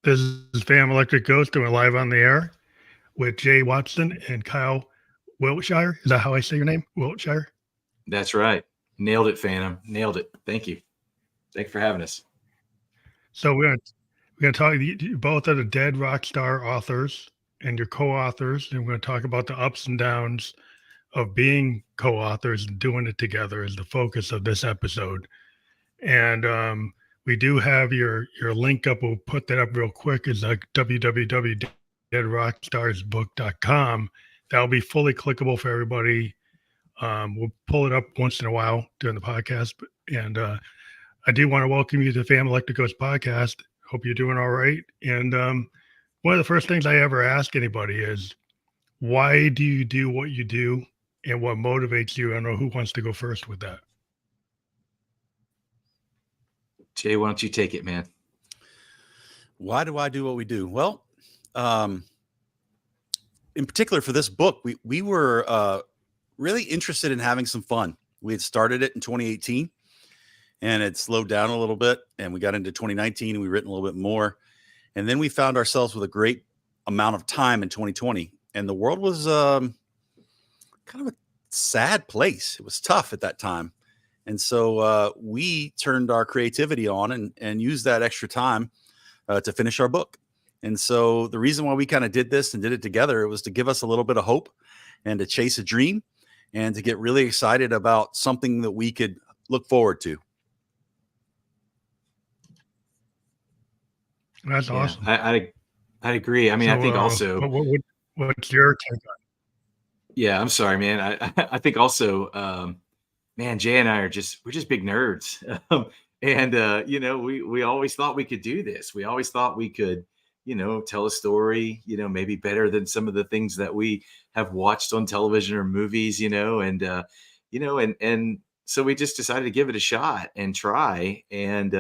This is Fam Electric Ghost doing live on the air with Jay Watson and Kyle Wiltshire. Is that how I say your name? Wiltshire? That's right. Nailed it, Phantom. Nailed it. Thank you. Thank you for having us. So we're gonna talk. You both are the dead rock star authors and your co-authors, and we're going to talk about the ups and downs of being co-authors and doing it together is the focus of this episode. And we do have your link up. We'll put that up real quick. Is like www.deadrockstarsbook.com. That'll be fully clickable for everybody. We'll pull it up once in a while during the podcast. And I do want to welcome you to the Fam Electric Ghost podcast. Hope you're doing all right. And one of the first things I ever ask anybody is, why do you do what you do and what motivates you? I don't know who wants to go first with that. Jay, why don't you take it, man? Why do I do what we do? Well, in particular for this book, we were really interested in having some fun. We had started it in 2018 and it slowed down a little bit, and we got into 2019 and we written a little bit more. And then we found ourselves with a great amount of time in 2020, and the world was kind of a sad place. It was tough at that time. And so we turned our creativity on and used that extra time to finish our book. And so the reason why we kind of did this and did it together, it was to give us a little bit of hope and to chase a dream and to get really excited about something that we could look forward to. That's awesome. I agree. I mean, I think also. What's your take on it? Yeah, I'm sorry, man. I think also, man, Jay and I we're just big nerds. And we always thought we could do this. We always thought we could, tell a story, maybe better than some of the things that we have watched on television or movies, and so we just decided to give it a shot and try. And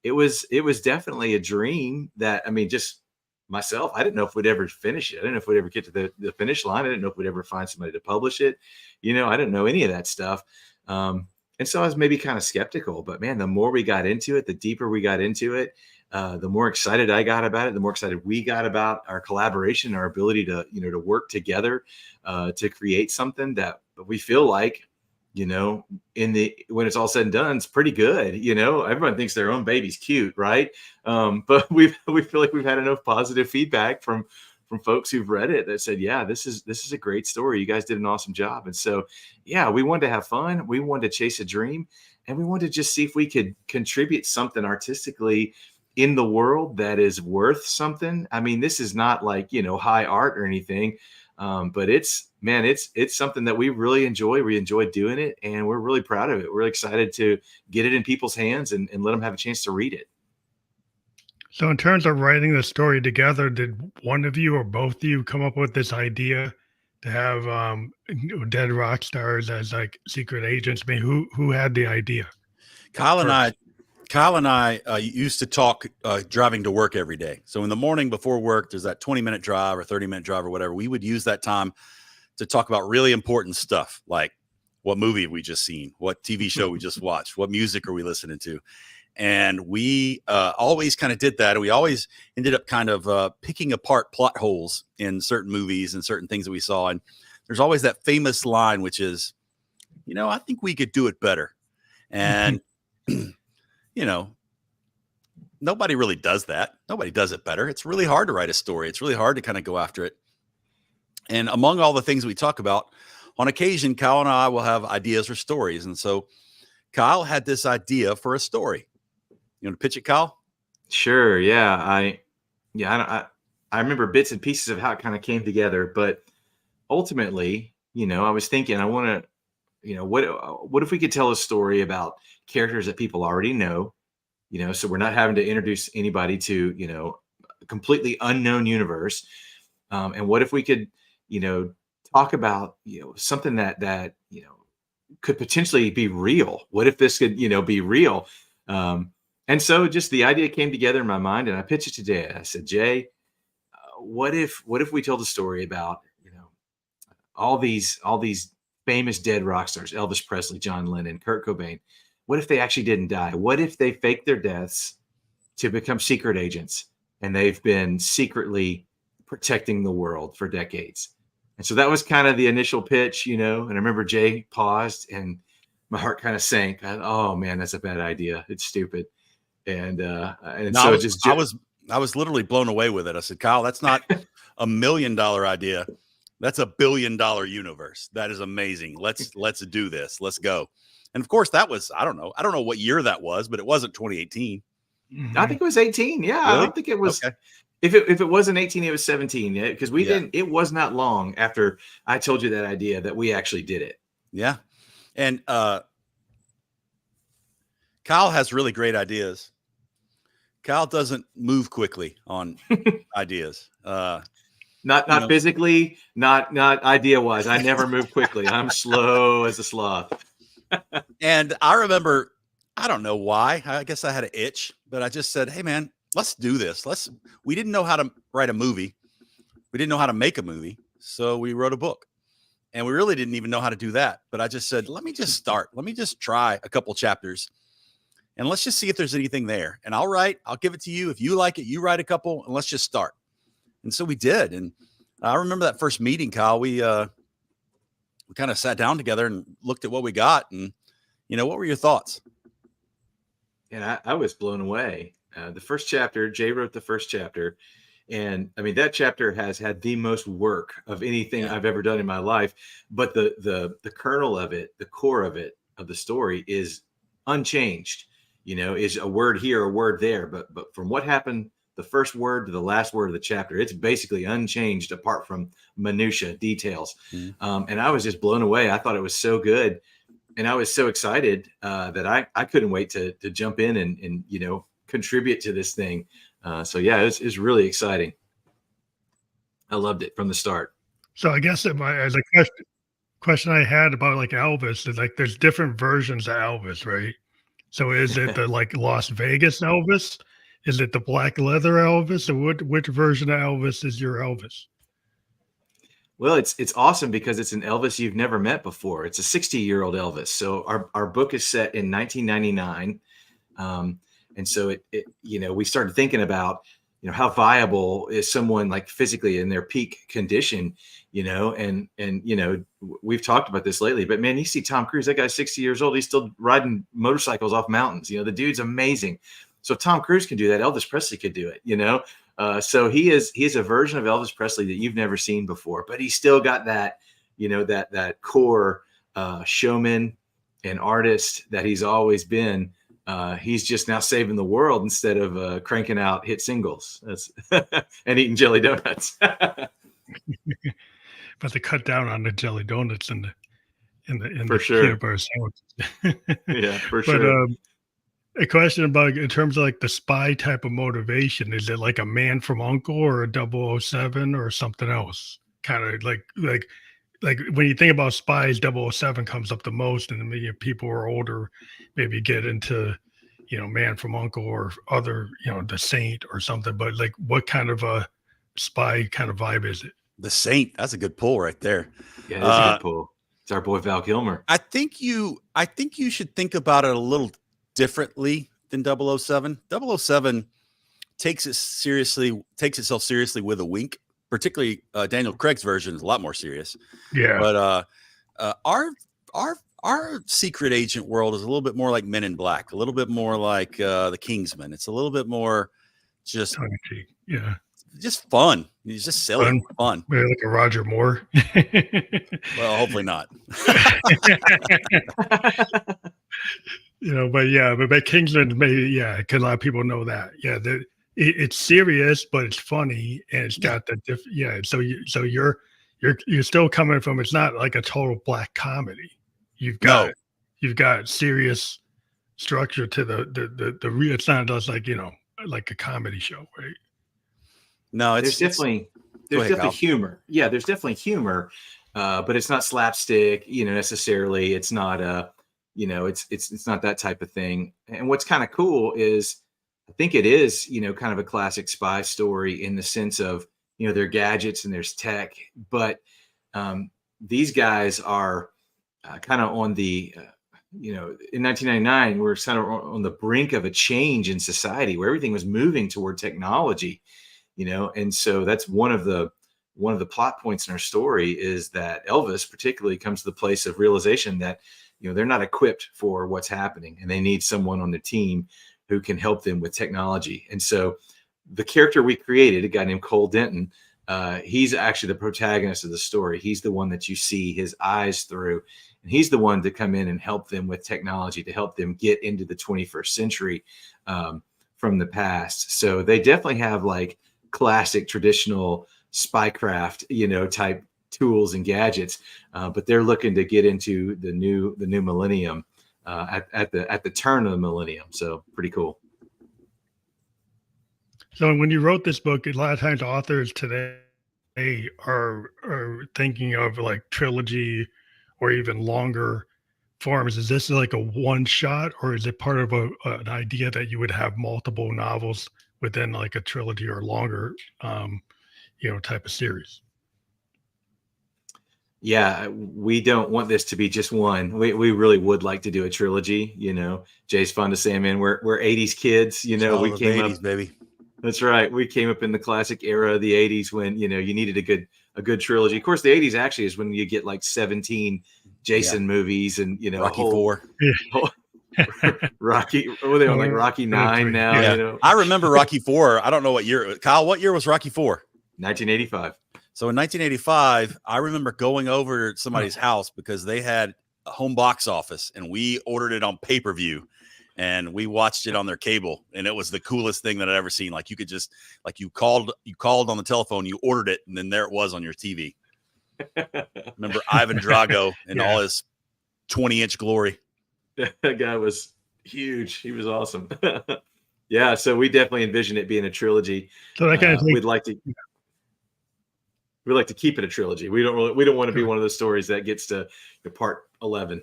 it was definitely a dream that, I mean, just myself, I didn't know if we'd ever finish it. I didn't know if we'd ever get to the finish line. I didn't know if we'd ever find somebody to publish it. I didn't know any of that stuff. And so I was maybe kind of skeptical, but man, the more we got into it, the deeper we got into it, the more excited I got about it, the more excited we got about our collaboration, our ability to, to work together, to create something that we feel like, when it's all said and done, it's pretty good. Everyone thinks their own baby's cute, right? But we feel like we've had enough positive feedback from folks who've read it that said, yeah, this is a great story. You guys did an awesome job. And so, yeah, we wanted to have fun. We wanted to chase a dream, and we wanted to just see if we could contribute something artistically in the world that is worth something. I mean, this is not like, high art or anything. But it's something that we really enjoy. We enjoy doing it, and we're really proud of it. We're excited to get it in people's hands and let them have a chance to read it. So in terms of writing the story together, did one of you or both of you come up with this idea to have dead rock stars as like secret agents? I mean, who had the idea? Kyle and I used to talk driving to work every day. So in the morning before work, there's that 20-minute drive or 30-minute drive or whatever. We would use that time to talk about really important stuff, like what movie have we just seen, what TV show we just watched, what music are we listening to. And we always kind of did that. And we always ended up kind of picking apart plot holes in certain movies and certain things that we saw. And there's always that famous line, which is, I think we could do it better. And, nobody really does that. Nobody does it better. It's really hard to write a story. It's really hard to kind of go after it. And among all the things we talk about, on occasion, Kyle and I will have ideas for stories. And so Kyle had this idea for a story. You want to pitch it, Kyle? Sure. Yeah. I remember bits and pieces of how it kind of came together, but ultimately, I was thinking, I want to, what if we could tell a story about characters that people already know, so we're not having to introduce anybody to, a completely unknown universe. And what if we could, talk about, something that could potentially be real? What if this could, be real? And so just the idea came together in my mind, and I pitched it to Jay. I said, Jay, what if we told a story about, all these famous dead rock stars, Elvis Presley, John Lennon, Kurt Cobain? What if they actually didn't die? What if they faked their deaths to become secret agents and they've been secretly protecting the world for decades. And so that was kind of the initial pitch, and I remember Jay paused and my heart kind of sank. Oh man, that's a bad idea. It's stupid. And No, so I was literally blown away with it. I said, Kyle, that's not $1 million idea. That's $1 billion universe. That is amazing. Let's do this. Let's go. And of course, that was, I don't know what year that was, but it wasn't 2018. I think it was 18. Yeah, really? I don't think it was. Okay. If it wasn't 18, it was 17. Yeah, because we didn't. It was not long after I told you that idea that we actually did it. Yeah, and Kyle has really great ideas. Kyle doesn't move quickly on ideas. Not physically, not idea wise. I never move quickly. I'm slow as a sloth. And I remember, I don't know why. I guess I had an itch, but I just said, "Hey, man, let's do this. We didn't know how to write a movie. We didn't know how to make a movie, so we wrote a book, and we really didn't even know how to do that. But I just said, let me just start. Let me just try a couple chapters, and let's just see if there's anything there. And I'll give it to you. If you like it, you write a couple, and let's just start." And so we did. And I remember that first meeting, Kyle. We kind of sat down together and looked at what we got. And, what were your thoughts? And I was blown away. The first chapter, Jay wrote the first chapter. And I mean, that chapter has had the most work of anything I've ever done in my life. But the kernel of it, the core of it, of the story is unchanged, is a word here, a word there. But from what happened, the first word to the last word of the chapter, it's basically unchanged apart from minutia details. Mm-hmm. And I was just blown away. I thought it was so good. And I was so excited that I couldn't wait to jump in and contribute to this thing. So yeah, it's really exciting. I loved it from the start. So I guess as a question I had about like Elvis is like, there's different versions of Elvis, right? So is it the like Las Vegas Elvis? Is it the black leather Elvis, or which version of Elvis is your Elvis? Well, it's awesome because it's an Elvis you've never met before. It's a 60-year-old Elvis. So our book is set in 1999. And so we started thinking about, how viable is someone like physically in their peak condition, and we've talked about this lately, but man, you see Tom Cruise, that guy's 60 years old. He's still riding motorcycles off mountains. The dude's amazing. So if Tom Cruise can do that, Elvis Presley could do it, so he is a version of Elvis Presley that you've never seen before, but he's still got that, that core showman and artist that he's always been. He's just now saving the world instead of cranking out hit singles. That's and eating jelly donuts. But they cut down on the jelly donuts in the for sure. peanut butter sandwiches. Yeah, for sure. A question about in terms of like the spy type of motivation, is it like a Man from U.N.C.L.E. or a 007 or something else? Kind of like when you think about spies, 007 comes up the most, and maybe people who are older maybe get into, Man from U.N.C.L.E. or other, The Saint or something. But like, what kind of a spy kind of vibe is it? The Saint. That's a good pull right there. Yeah, that's a good pull. It's our boy Val Kilmer. I think you should think about it a little differently than 007. 007 takes itself seriously with a wink. Particularly Daniel Craig's version is a lot more serious. Yeah. But our secret agent world is a little bit more like Men in Black, a little bit more like the Kingsman. It's a little bit more just just fun. It's just silly fun. Maybe like a Roger Moore. Well, hopefully not. But Kingsman, maybe, because a lot of people know that. Yeah, it's serious, but it's funny, and it's got the So you're still coming from. It's not like a total black comedy. You've got serious structure to the real. It's not just like like a comedy show, right? No, there's definitely humor. Yeah, there's definitely humor, but it's not slapstick. Necessarily, it's not it's not that type of thing. And what's kind of cool is I think it is, kind of a classic spy story in the sense of, there are gadgets and there's tech, but these guys are kind of on the in 1999, we're kind of on the brink of a change in society where everything was moving toward technology, and so that's one of the plot points in our story is that Elvis particularly comes to the place of realization that, they're not equipped for what's happening and they need someone on their team who can help them with technology. And so the character we created, a guy named Cole Denton, he's actually the protagonist of the story. He's the one that you see his eyes through, and he's the one to come in and help them with technology to help them get into the 21st century from the past. So they definitely have like classic traditional spycraft, type tools and gadgets, but they're looking to get into the new millennium at the turn of the millennium. So pretty cool. So when you wrote this book, a lot of times authors today are thinking of like trilogy or even longer forms. Is this like a one shot, or is it part of an idea that you would have multiple novels within like a trilogy or longer, type of series? Yeah, we don't want this to be just one. We really would like to do a trilogy. Jay's fond of saying, man, we're 80s kids. We came 80s, up, baby. That's right. We came up in the classic era of the 80s when, you needed a good trilogy. Of course, the 80s actually is when you get like 17 Jason movies and, Rocky IV. Rocky. Oh, they on like Rocky 9 now. Yeah. I remember Rocky IV. I don't know what year. Kyle, what year was Rocky IV? 1985. So in 1985, I remember going over to somebody's house because they had a home box office and we ordered it on pay-per-view and we watched it on their cable. And it was the coolest thing that I'd ever seen. Like you could just, like you called on the telephone, you ordered it, and then there it was on your TV. Remember Ivan Drago in all his 20-inch glory. That guy was huge. He was awesome. Yeah. So we definitely envision it being a trilogy. So that kind of we'd like to keep it a trilogy. We don't want to be one of those stories that gets to part 11.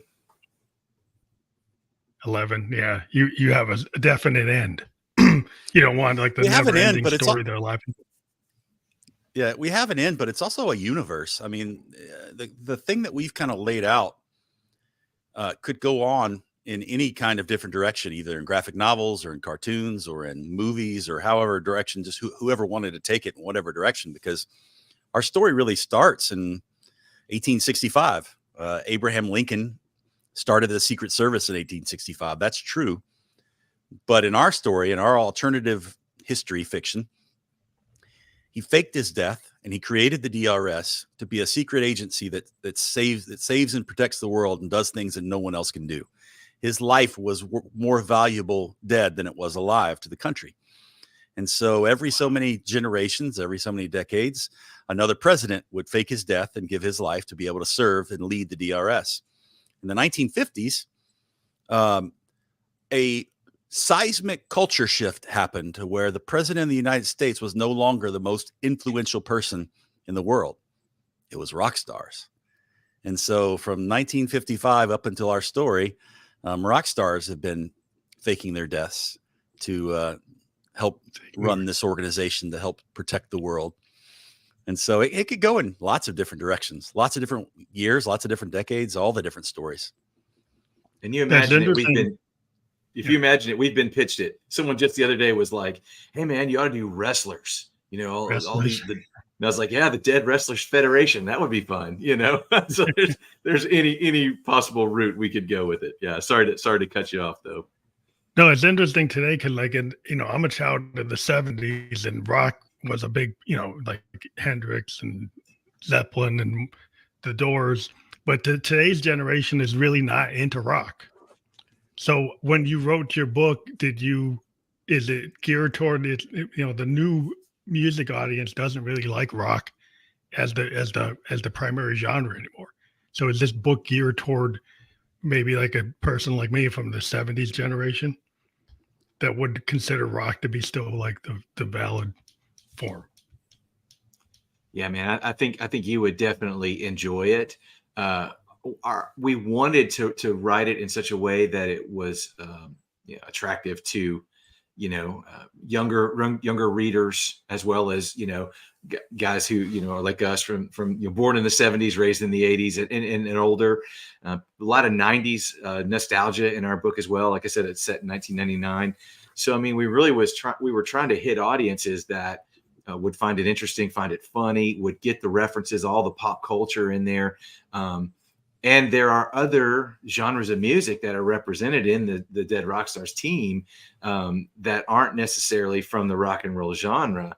11, yeah. You have a definite end. You don't want like the never-ending story they're laughing. Yeah, we have an end, but it's also a universe. I mean, the thing that we've kind of laid out could go on in any kind of different direction, either in graphic novels or in cartoons or in movies or however direction, just whoever wanted to take it in whatever direction, because our story really starts in 1865. Abraham Lincoln started the Secret Service in 1865. That's true. But in our story, in our alternative history fiction, he faked his death and he created the DRS to be a secret agency that saves and protects the world and does things that no one else can do. His life was more valuable dead than it was alive to the country. And so every so many generations, every so many decades, another president would fake his death and give his life to be able to serve and lead the DRS. In the 1950s, a seismic culture shift happened to where the president of the United States was no longer the most influential person in the world. It was rock stars. And so from 1955 up until our story, rock stars have been faking their deaths to help run this organization, to help protect the world. And so it could go in lots of different directions, lots of different years, lots of different decades, all the different stories. And you imagine it, you imagine it, we've been pitched it. Someone just the other day was like, hey man, you ought to do wrestlers, all these, and I was like, yeah, the Dead Wrestlers Federation, that would be fun, So there's any possible route we could go with it. Yeah. Sorry to cut you off though. No, it's interesting today because I'm a child of the 70s and rock was a big, like Hendrix and Zeppelin and the Doors, but today's generation is really not into rock. So when you wrote your book, is it geared toward it? The new music audience doesn't really like rock as the primary genre anymore. So is this book geared toward maybe like a person like me from the 70s generation that would consider rock to be still like the valid form? Yeah, man, I think you would definitely enjoy it. We wanted to write it in such a way that it was attractive to younger readers, as well as, guys who, are like us from, born in the 70s, raised in the 80s and older. A lot of 90s nostalgia in our book as well. Like I said, it's set in 1999. So, I mean, we were trying to hit audiences that would find it interesting, find it funny, would get the references, all the pop culture in there. And there are other genres of music that are represented in the Dead Rock Stars team that aren't necessarily from the rock and roll genre.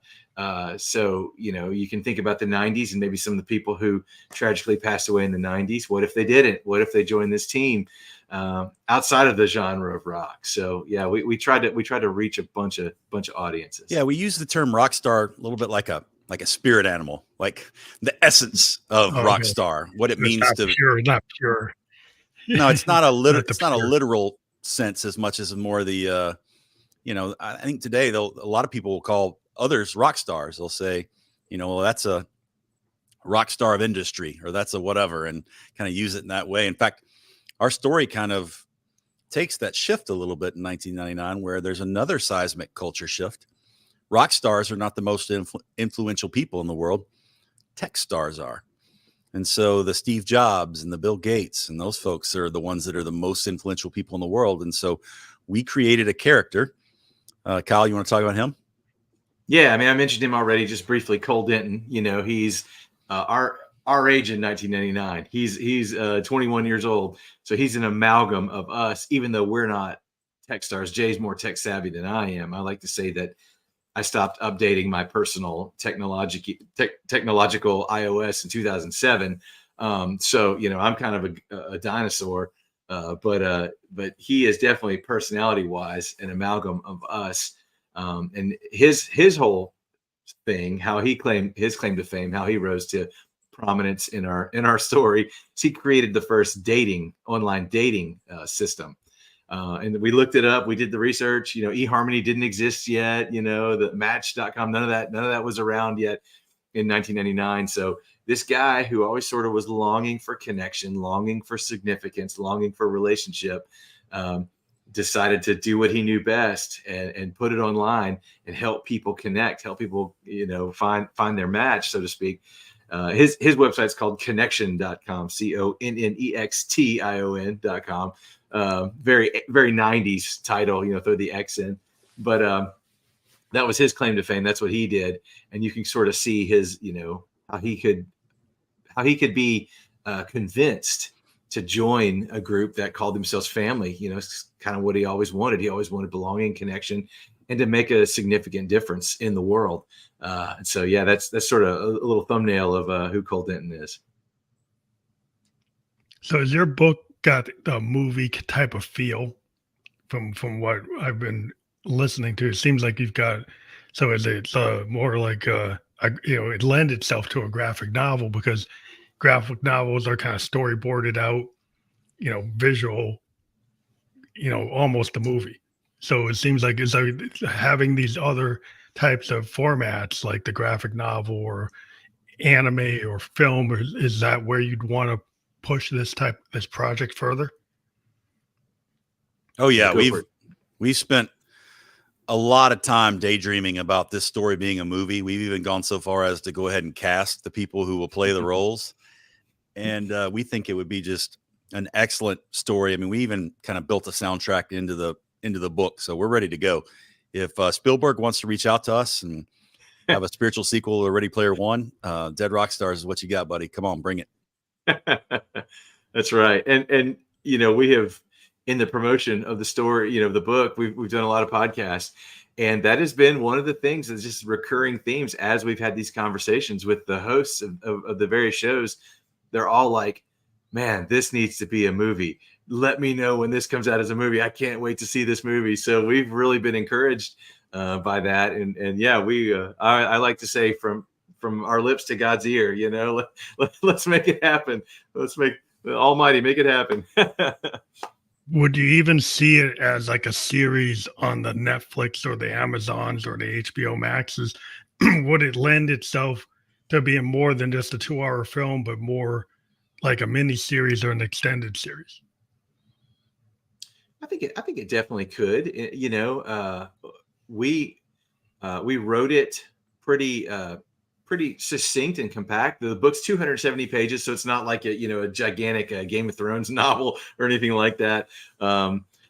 So, you can think about the 90s and maybe some of the people who tragically passed away in the 90s. What if they didn't? What if they joined this team outside of the genre of rock? So, yeah, we tried to reach a bunch of audiences. Yeah, we use the term rock star a little bit like a spirit animal, like the essence of rock star, what it means to pure, not pure. No, it's not a It's not a literal sense as much as more the I think today a lot of people will call others rock stars. They'll say, well, that's a rock star of industry, or that's a whatever, and kind of use it in that way. In fact, our story kind of takes that shift a little bit in 1999, where there's another seismic culture shift. Rock stars are not the most influential people in the world. Tech stars are. And so the Steve Jobs and the Bill Gates and those folks are the ones that are the most influential people in the world. And so we created a character. Kyle, you want to talk about him? Yeah, I mean, I mentioned him already, just briefly. Cole Denton. He's our age in 1999. He's 21 years old, so he's an amalgam of us. Even though we're not tech stars, Jay's more tech savvy than I am. I like to say that I stopped updating my personal technological iOS in 2007. So, I'm kind of a dinosaur, but he is definitely personality-wise an amalgam of us. And his whole thing, how he claimed his claim to fame, how he rose to prominence in our story, is he created the first online dating system. And we looked it up. We did the research. eHarmony didn't exist yet. The Match.com, none of that was around yet in 1999. So this guy who always sort of was longing for connection, longing for significance, longing for relationship, decided to do what he knew best and put it online and help people connect, help people, find their match, so to speak. His website's called connection.com, CONNEXTION.com. Very, very 90s title, throw the X in, but that was his claim to fame. That's what he did. And you can sort of see his, how he could be convinced to join a group that called themselves family. It's kind of what he always wanted. He always wanted belonging, connection, and to make a significant difference in the world. And so, yeah, that's sort of a little thumbnail of who Cole Denton is. So is your book got the movie type of feel from what I've been listening to? It seems like you've got, so is it more like it lends itself to a graphic novel, because graphic novels are kind of storyboarded out, visual, almost a movie. So it seems like it's like having these other types of formats like the graphic novel or anime or film, or is that where you'd want to push this project further? Oh yeah, we've spent a lot of time daydreaming about this story being a movie. We've even gone so far as to go ahead and cast the people who will play the roles, and we think it would be just an excellent story. I mean, we even kind of built a soundtrack into the book, so we're ready to go. If Spielberg wants to reach out to us and have a spiritual sequel to Ready Player One, Dead Rock Stars is what you got, buddy. Come on, bring it. That's right. And we have, in the promotion of the story, the book, we've done a lot of podcasts, and that has been one of the things that's just recurring themes as we've had these conversations with the hosts of the various shows. They're all like, man, this needs to be a movie. Let me know when this comes out as a movie. I can't wait to see this movie. So we've really been encouraged by that. And yeah, I like to say from our lips to God's ear, let's make it happen. Let's make the Almighty make it happen. Would you even see it as like a series on the Netflix or the Amazons or the HBO Maxes? Would it lend itself to being more than just a 2-hour film, but more like a mini series or an extended series? I think it definitely could. we wrote it pretty pretty succinct and compact. The book's 270 pages, so it's not like a gigantic Game of Thrones novel or anything like that.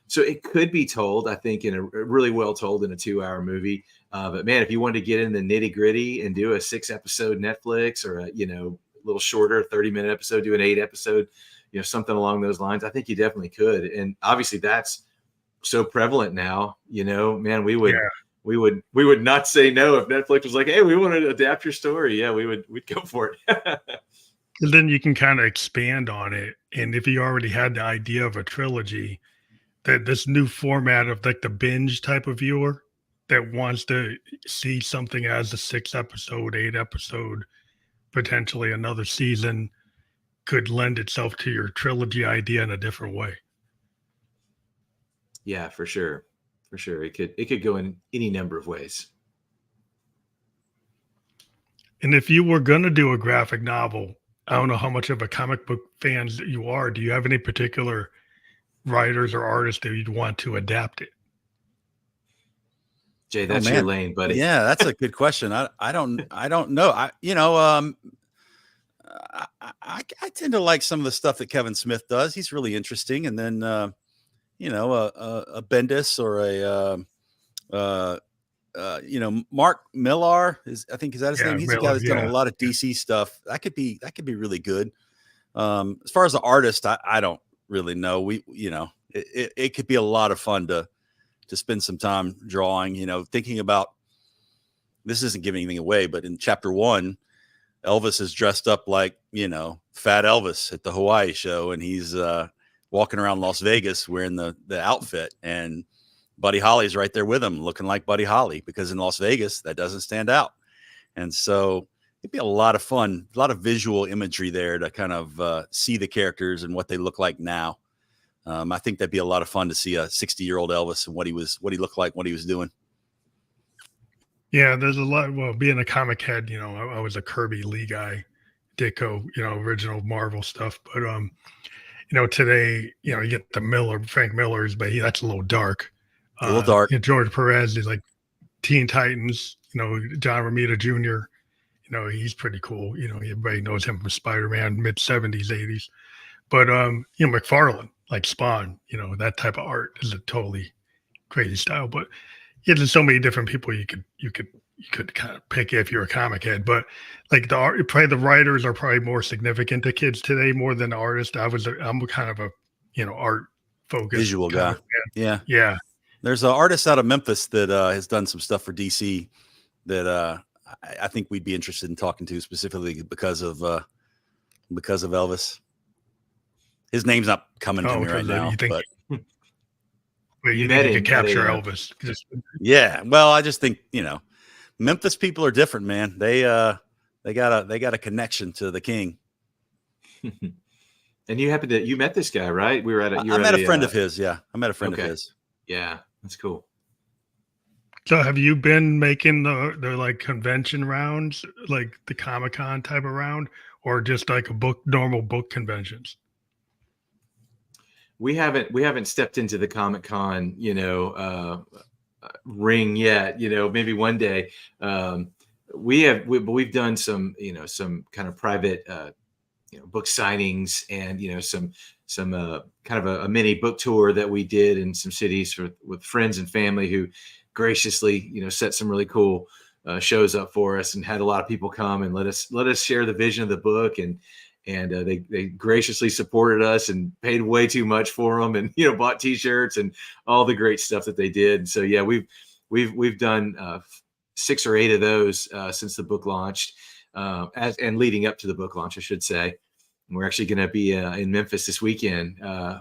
So it could be told, I think, in a really well told in a 2-hour movie. But man, if you wanted to get in the nitty gritty and do a 6-episode Netflix or a little shorter 30-minute episode, do an 8-episode, something along those lines, I think you definitely could. And obviously that's so prevalent now. Man, we would not say no if Netflix was like, hey, we want to adapt your story. Yeah, we'd go for it. And then you can kind of expand on it. And if you already had the idea of a trilogy, that this new format of like the binge type of viewer that wants to see something as a 6-episode, 8-episode, potentially another season, could lend itself to your trilogy idea in a different way. Yeah, for sure. For sure. It could go in any number of ways. And if you were going to do a graphic novel, I don't know how much of a comic book fans you are. Do you have any particular writers or artists that you'd want to adapt it? Jay, that's your lane, buddy. Yeah, that's a good question. I don't know. I tend to like some of the stuff that Kevin Smith does. He's really interesting. And then a Bendis or Mark Millar is that his name? He's a guy that's done a lot of DC stuff. That could be really good. As far as the artist, I don't really know. It could be a lot of fun to spend some time drawing, thinking about, this isn't giving anything away, but in chapter 1, Elvis is dressed up like, Fat Elvis at the Hawaii show. And he's walking around Las Vegas wearing the outfit, and Buddy Holly's right there with him looking like Buddy Holly, because in Las Vegas that doesn't stand out. And so it'd be a lot of fun, a lot of visual imagery there to kind of see the characters and what they look like now. I think that'd be a lot of fun to see a 60-year-old Elvis and what he looked like, what he was doing. Yeah, there's a lot. Well, being a comic head, I was a Kirby Lee guy, Ditko, original Marvel stuff. But today, you get the Frank Miller's, but that's a little dark. A little dark. George Perez is like Teen Titans. John Romita Jr. He's pretty cool. Everybody knows him from Spider-Man, mid 70s, 80s. But McFarlane, like Spawn, that type of art is a totally crazy style. But there's so many different people you could kind of pick if you're a comic head. But like probably the writers are probably more significant to kids today more than the artists. I'm kind of a art focused visual guy. Yeah. There's an artist out of Memphis that has done some stuff for DC that I think we'd be interested in talking to, specifically because of Elvis. His name's not coming to me right now. But you need to capture Elvis. Yeah. Well, I just think, Memphis people are different, man. They got a connection to the king. And you met this guy, right? We were at I met a friend of his. Yeah. I met a friend of his. Yeah. That's cool. So have you been making the like convention rounds, like the Comic-Con type of round, or just like normal book conventions? We haven't stepped into the Comic-Con, ring yet. Maybe one day. We've done some kind of private, book signings and some kind of a mini book tour that we did in some cities with friends and family who graciously set some really cool shows up for us and had a lot of people come and let us share the vision of the book, and they graciously supported us and paid way too much for them, and bought t-shirts and all the great stuff that they did. And so yeah, we've done 6 or 8 of those since the book launched, and leading up to the book launch, I should say. And we're actually going to be in Memphis this weekend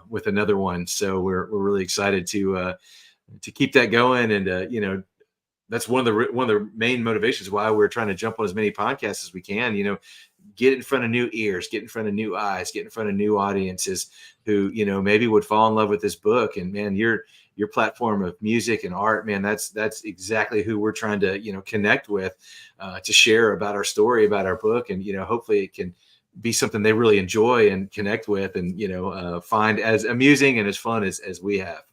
with another one, so we're really excited to keep that going. And that's one of the main motivations why we're trying to jump on as many podcasts as we can. Get in front of new ears, get in front of new eyes, get in front of new audiences who maybe would fall in love with this book. And man, your platform of music and art, man, that's exactly who we're trying to connect with, to share about our story, about our book, and hopefully it can be something they really enjoy and connect with, and find as amusing and as fun as we have.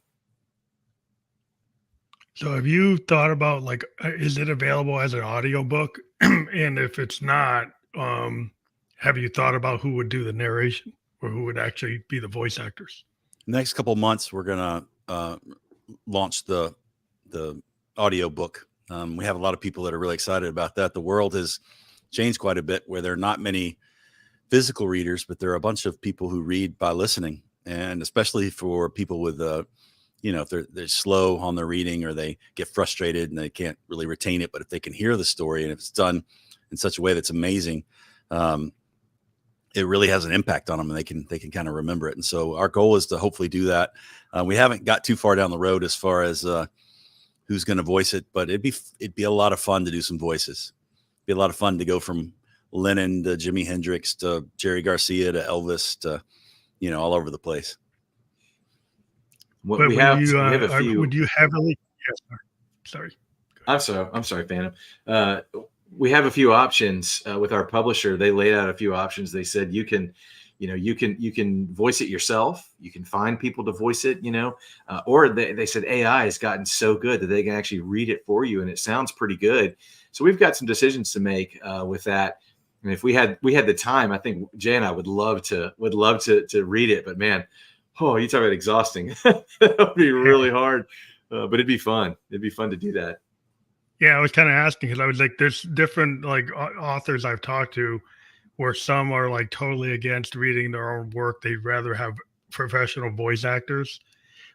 So have you thought about like, is it available as an audiobook? And if it's not, have you thought about who would do the narration or who would actually be the voice actors? Next couple months, we're gonna launch the audio book. We have a lot of people that are really excited about that. The world has changed quite a bit, where there are not many physical readers, but there are a bunch of people who read by listening, and especially for people with if they're slow on their reading, or they get frustrated and they can't really retain it, but if they can hear the story and if it's done in such a way that's amazing, it really has an impact on them, and they can kind of remember it. And so our goal is to hopefully do that. We haven't got too far down the road as far as who's going to voice it, but it'd be a lot of fun to do some voices. It'd be a lot of fun to go from Lennon to Jimi Hendrix to Jerry Garcia to Elvis to all over the place. We have a few. Would you heavily? Yes, sorry. I'm sorry, Phantom. We have a few options with our publisher. They laid out a few options. They said you can voice it yourself. You can find people to voice it, or they said AI has gotten so good that they can actually read it for you, and it sounds pretty good. So we've got some decisions to make with that. And if we had the time, I think Jay and I would love to read it. But man, you talk about exhausting. That would be really hard, but it'd be fun. It'd be fun to do that. Yeah, I was kind of asking because I was like, there's different like authors I've talked to where some are like totally against reading their own work. They'd rather have professional voice actors,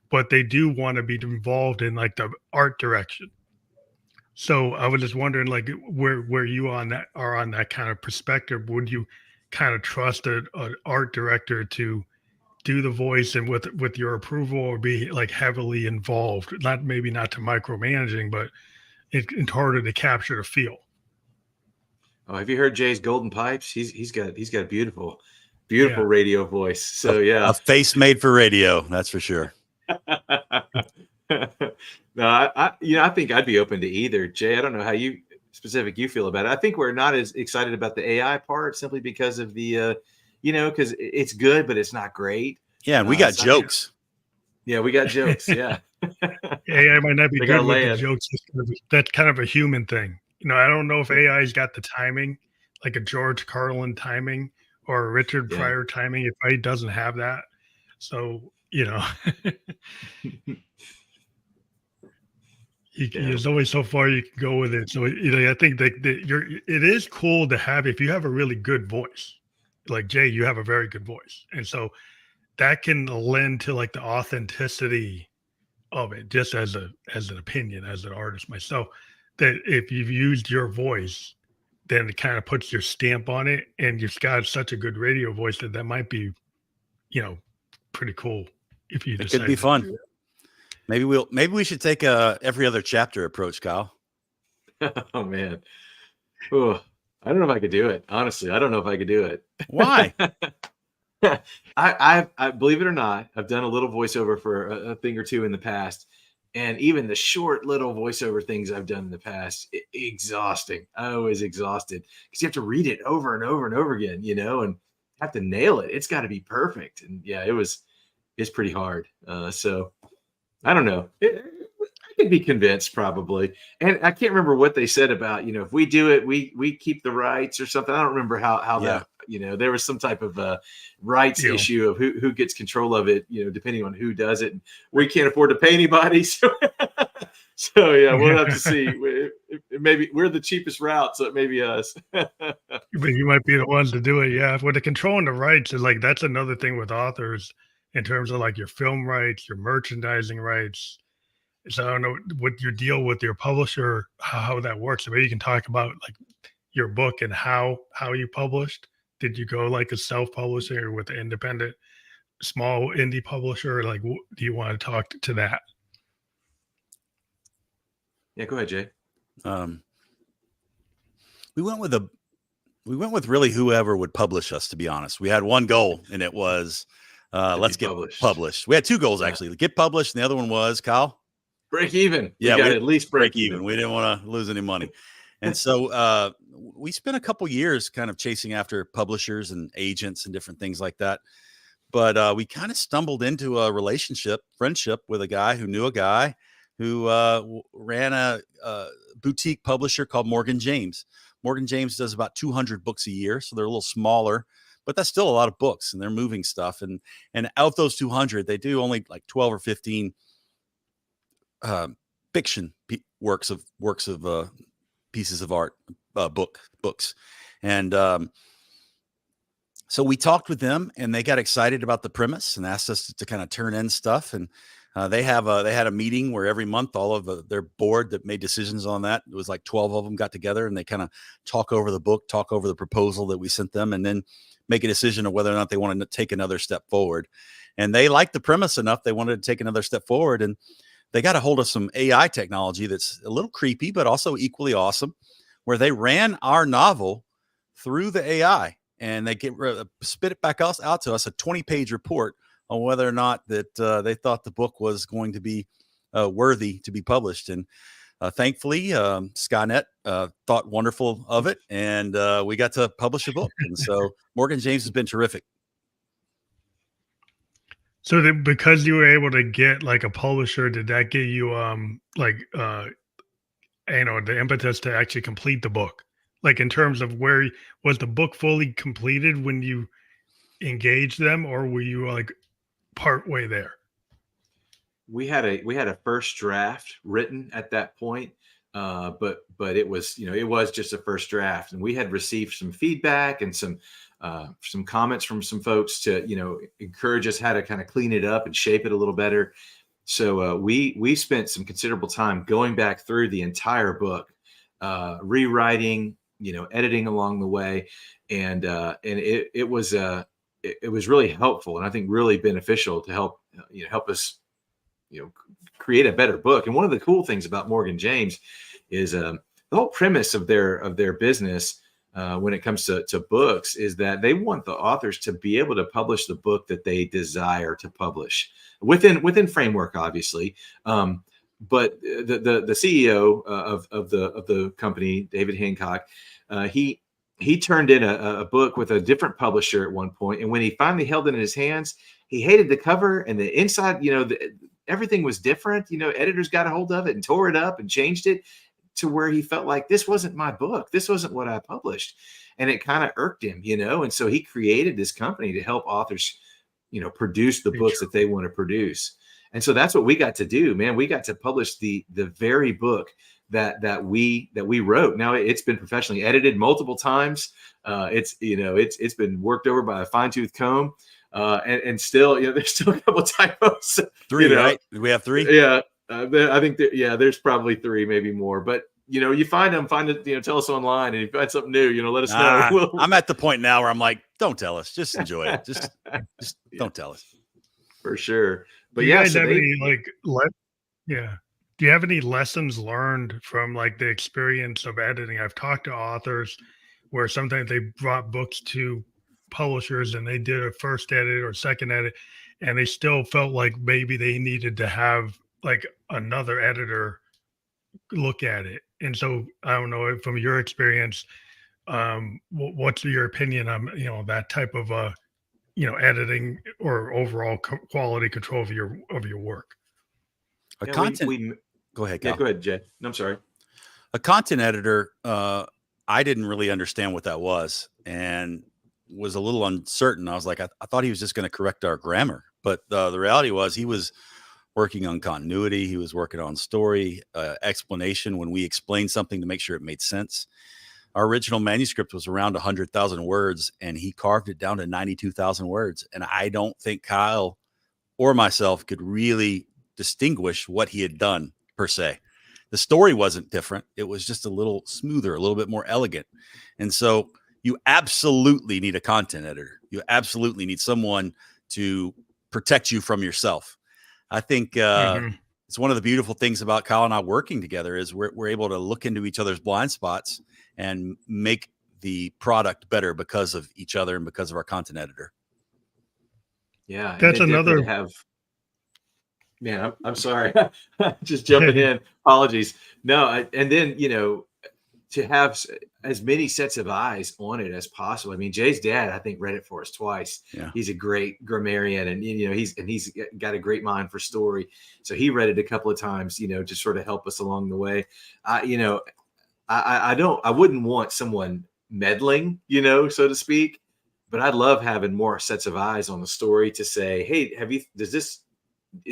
but they do want to be involved in like the art direction. So I was just wondering, like, where you are on that kind of perspective. Would you kind of trust an art director to do the voice and with your approval, or be like heavily involved? Not to micromanaging, but in order to capture the feel. Oh, have you heard Jay's golden pipes? He's got a beautiful radio voice. So yeah, a face made for radio. That's for sure. No, I think I'd be open to either. Jay, I don't know how you feel about it. I think we're not as excited about the AI part simply because of the, because it's good, but it's not great. Yeah, and we got jokes. Yeah, we got jokes. Yeah. AI might not be good with the jokes. That's kind of a human thing. I don't know if AI's got the timing, like a George Carlin timing or a Richard Pryor timing, if AI doesn't have that. So, there's only so far you can go with it. So, I think that it is cool to have, if you have a really good voice, like Jay, you have a very good voice. And so that can lend to like the authenticity of it, just as an opinion, as an artist myself, that if you've used your voice, then it kind of puts your stamp on it, and you've got such a good radio voice that might be, pretty cool. If you it could be fun. Maybe we should take a every other chapter approach, Kyle. Oh man. Oh, I don't know if I could do it. Honestly, I don't know if I could do it. Why? I believe it or not, I've done a little voiceover for a thing or two in the past, and even the short little voiceover things I've done in the past, exhausting. I was exhausted because you have to read it over and over and over again, and have to nail it. It's got to be perfect. And yeah, it's pretty hard. So I don't know. I could be convinced probably. And I can't remember what they said about, if we do it, we keep the rights or something. I don't remember how that, there was some type of rights issue of who gets control of it, depending on who does it. And we can't afford to pay anybody. So, yeah, we'll have to see. Maybe we're the cheapest route, so it may be us. But you might be the ones to do it. Yeah. With the controlling the rights is like, that's another thing with authors in terms of like your film rights, your merchandising rights. So I don't know what your deal with your publisher, how that works. So maybe you can talk about like your book and how you published. Did you go like a self-publishing or with an independent, small indie publisher? Like, do you want to talk to that? Yeah, go ahead, Jay. We went with really whoever would publish us. To be honest, we had one goal, and it was let's get published. We had two goals actually: get published, and the other one was Kyle. Break even. Yeah, we got at least break even. We didn't want to lose any money. And so we spent a couple years kind of chasing after publishers and agents and different things like that. But we kind of stumbled into a friendship with a guy who knew a guy who ran a boutique publisher called Morgan James. Morgan James does about 200 books a year, so they're a little smaller, but that's still a lot of books, and they're moving stuff. And out of those 200, they do only like 12 or 15 fiction works of pieces of art, books. And so we talked with them, and they got excited about the premise and asked us to kind of turn in stuff. And they had a meeting where every month all of their board that made decisions on that, it was like 12 of them, got together, and they kind of talk over the book, talk over the proposal that we sent them, and then make a decision of whether or not they wanted to take another step forward. And they liked the premise enough, they wanted to take another step forward. And they got a hold of some AI technology that's a little creepy, but also equally awesome, where they ran our novel through the AI, and they spit it back out to us, a 20-page report on whether or not that they thought the book was going to be worthy to be published. And thankfully, Skynet thought wonderful of it, and we got to publish a book. And so Morgan James has been terrific. So because you were able to get like a publisher, did that give you the impetus to actually complete the book? Like in terms of where was the book fully completed when you engaged them, or were you like part way there? We had a first draft written at that point, but it was just a first draft, and we had received some feedback and some comments from some folks to encourage us how to kind of clean it up and shape it a little better. So we spent some considerable time going back through the entire book, rewriting, editing along the way, and it was really helpful, and I think really beneficial to help us create a better book. And one of the cool things about Morgan James is the whole premise of their business when it comes to books is that they want the authors to be able to publish the book that they desire to publish within framework, obviously. But the CEO of the company, David Hancock, he turned in a book with a different publisher at one point, and when he finally held it in his hands, he hated the cover and the inside. Everything was different. Editors got a hold of it and tore it up and changed it to where he felt like this wasn't my book. This wasn't what I published, and it kind of irked him, And so he created this company to help authors, produce the books that they want to produce. And so that's what we got to do, man. We got to publish the very book that we wrote. Now it's been professionally edited multiple times. It's been worked over by a fine-tooth comb. And still, there's still a couple typos. 3, right? We have 3. Yeah, I think there's probably 3, maybe more. But you find it. Tell us online, and if you find something new, let us know. I'm at the point now where I'm like, don't tell us, just enjoy it. Just don't tell us. For sure. But Do you guys have any do you have any lessons learned from like the experience of editing? I've talked to authors where sometimes they brought books to publishers and they did a first edit or second edit, and they still felt like maybe they needed to have like another editor look at it. And so I don't know, from your experience, what's your opinion on that type of editing or overall quality control of your work? Go ahead, Cal. Yeah, go ahead, Jay. No, I'm sorry. A content editor, I didn't really understand what that was, and was a little uncertain. I was like, I thought he was just going to correct our grammar, but the reality was he was working on continuity. He was working on story, explanation when we explained something to make sure it made sense. Our original manuscript was around 100,000 words, and he carved it down to 92,000 words. And I don't think Kyle or myself could really distinguish what he had done per se. The story wasn't different. It was just a little smoother, a little bit more elegant. And so you absolutely need a content editor. You absolutely need someone to protect you from yourself. I think it's one of the beautiful things about Kyle and I working together is we're able to look into each other's blind spots and make the product better because of each other and because of our content editor. Yeah. That's another Man, I'm sorry. Just jumping in. Apologies. No, and then, to have as many sets of eyes on it as possible. I mean, Jay's dad, I think, read it for us twice. Yeah. He's a great grammarian, and he's got a great mind for story. So he read it a couple of times, to sort of help us along the way. I wouldn't want someone meddling, so to speak, but I'd love having more sets of eyes on the story to say, hey, is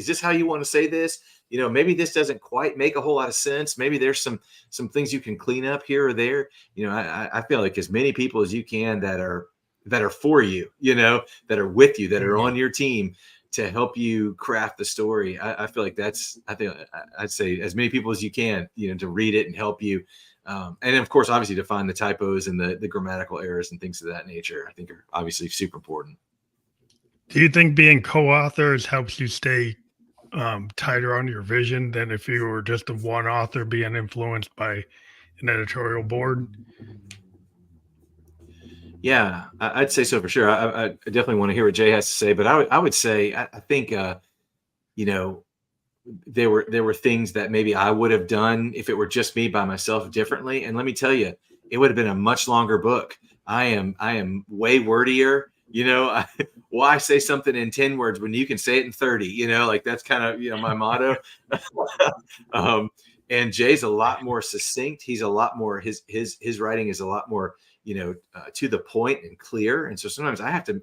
this how you want to say this? Maybe this doesn't quite make a whole lot of sense. Maybe there's some things you can clean up here or there. I feel like as many people as you can that are for you, that are with you, that are on your team to help you craft the story. I feel like I'd say as many people as you can, to read it and help you. And of course, obviously to find the typos and the grammatical errors and things of that nature, I think are obviously super important. Do you think being co-authors helps you stay tighter on your vision than if you were just a one author being influenced by an editorial board? Yeah, I'd say so for sure. I definitely want to hear what Jay has to say, but I would say I think there were things that maybe I would have done if it were just me by myself differently. And let me tell you, it would have been a much longer book. I am way wordier. Why say something in 10 words when you can say it in 30? Like that's kind of my motto. And Jay's a lot more succinct. He's a lot more his writing is a lot more to the point and clear. And so sometimes I have to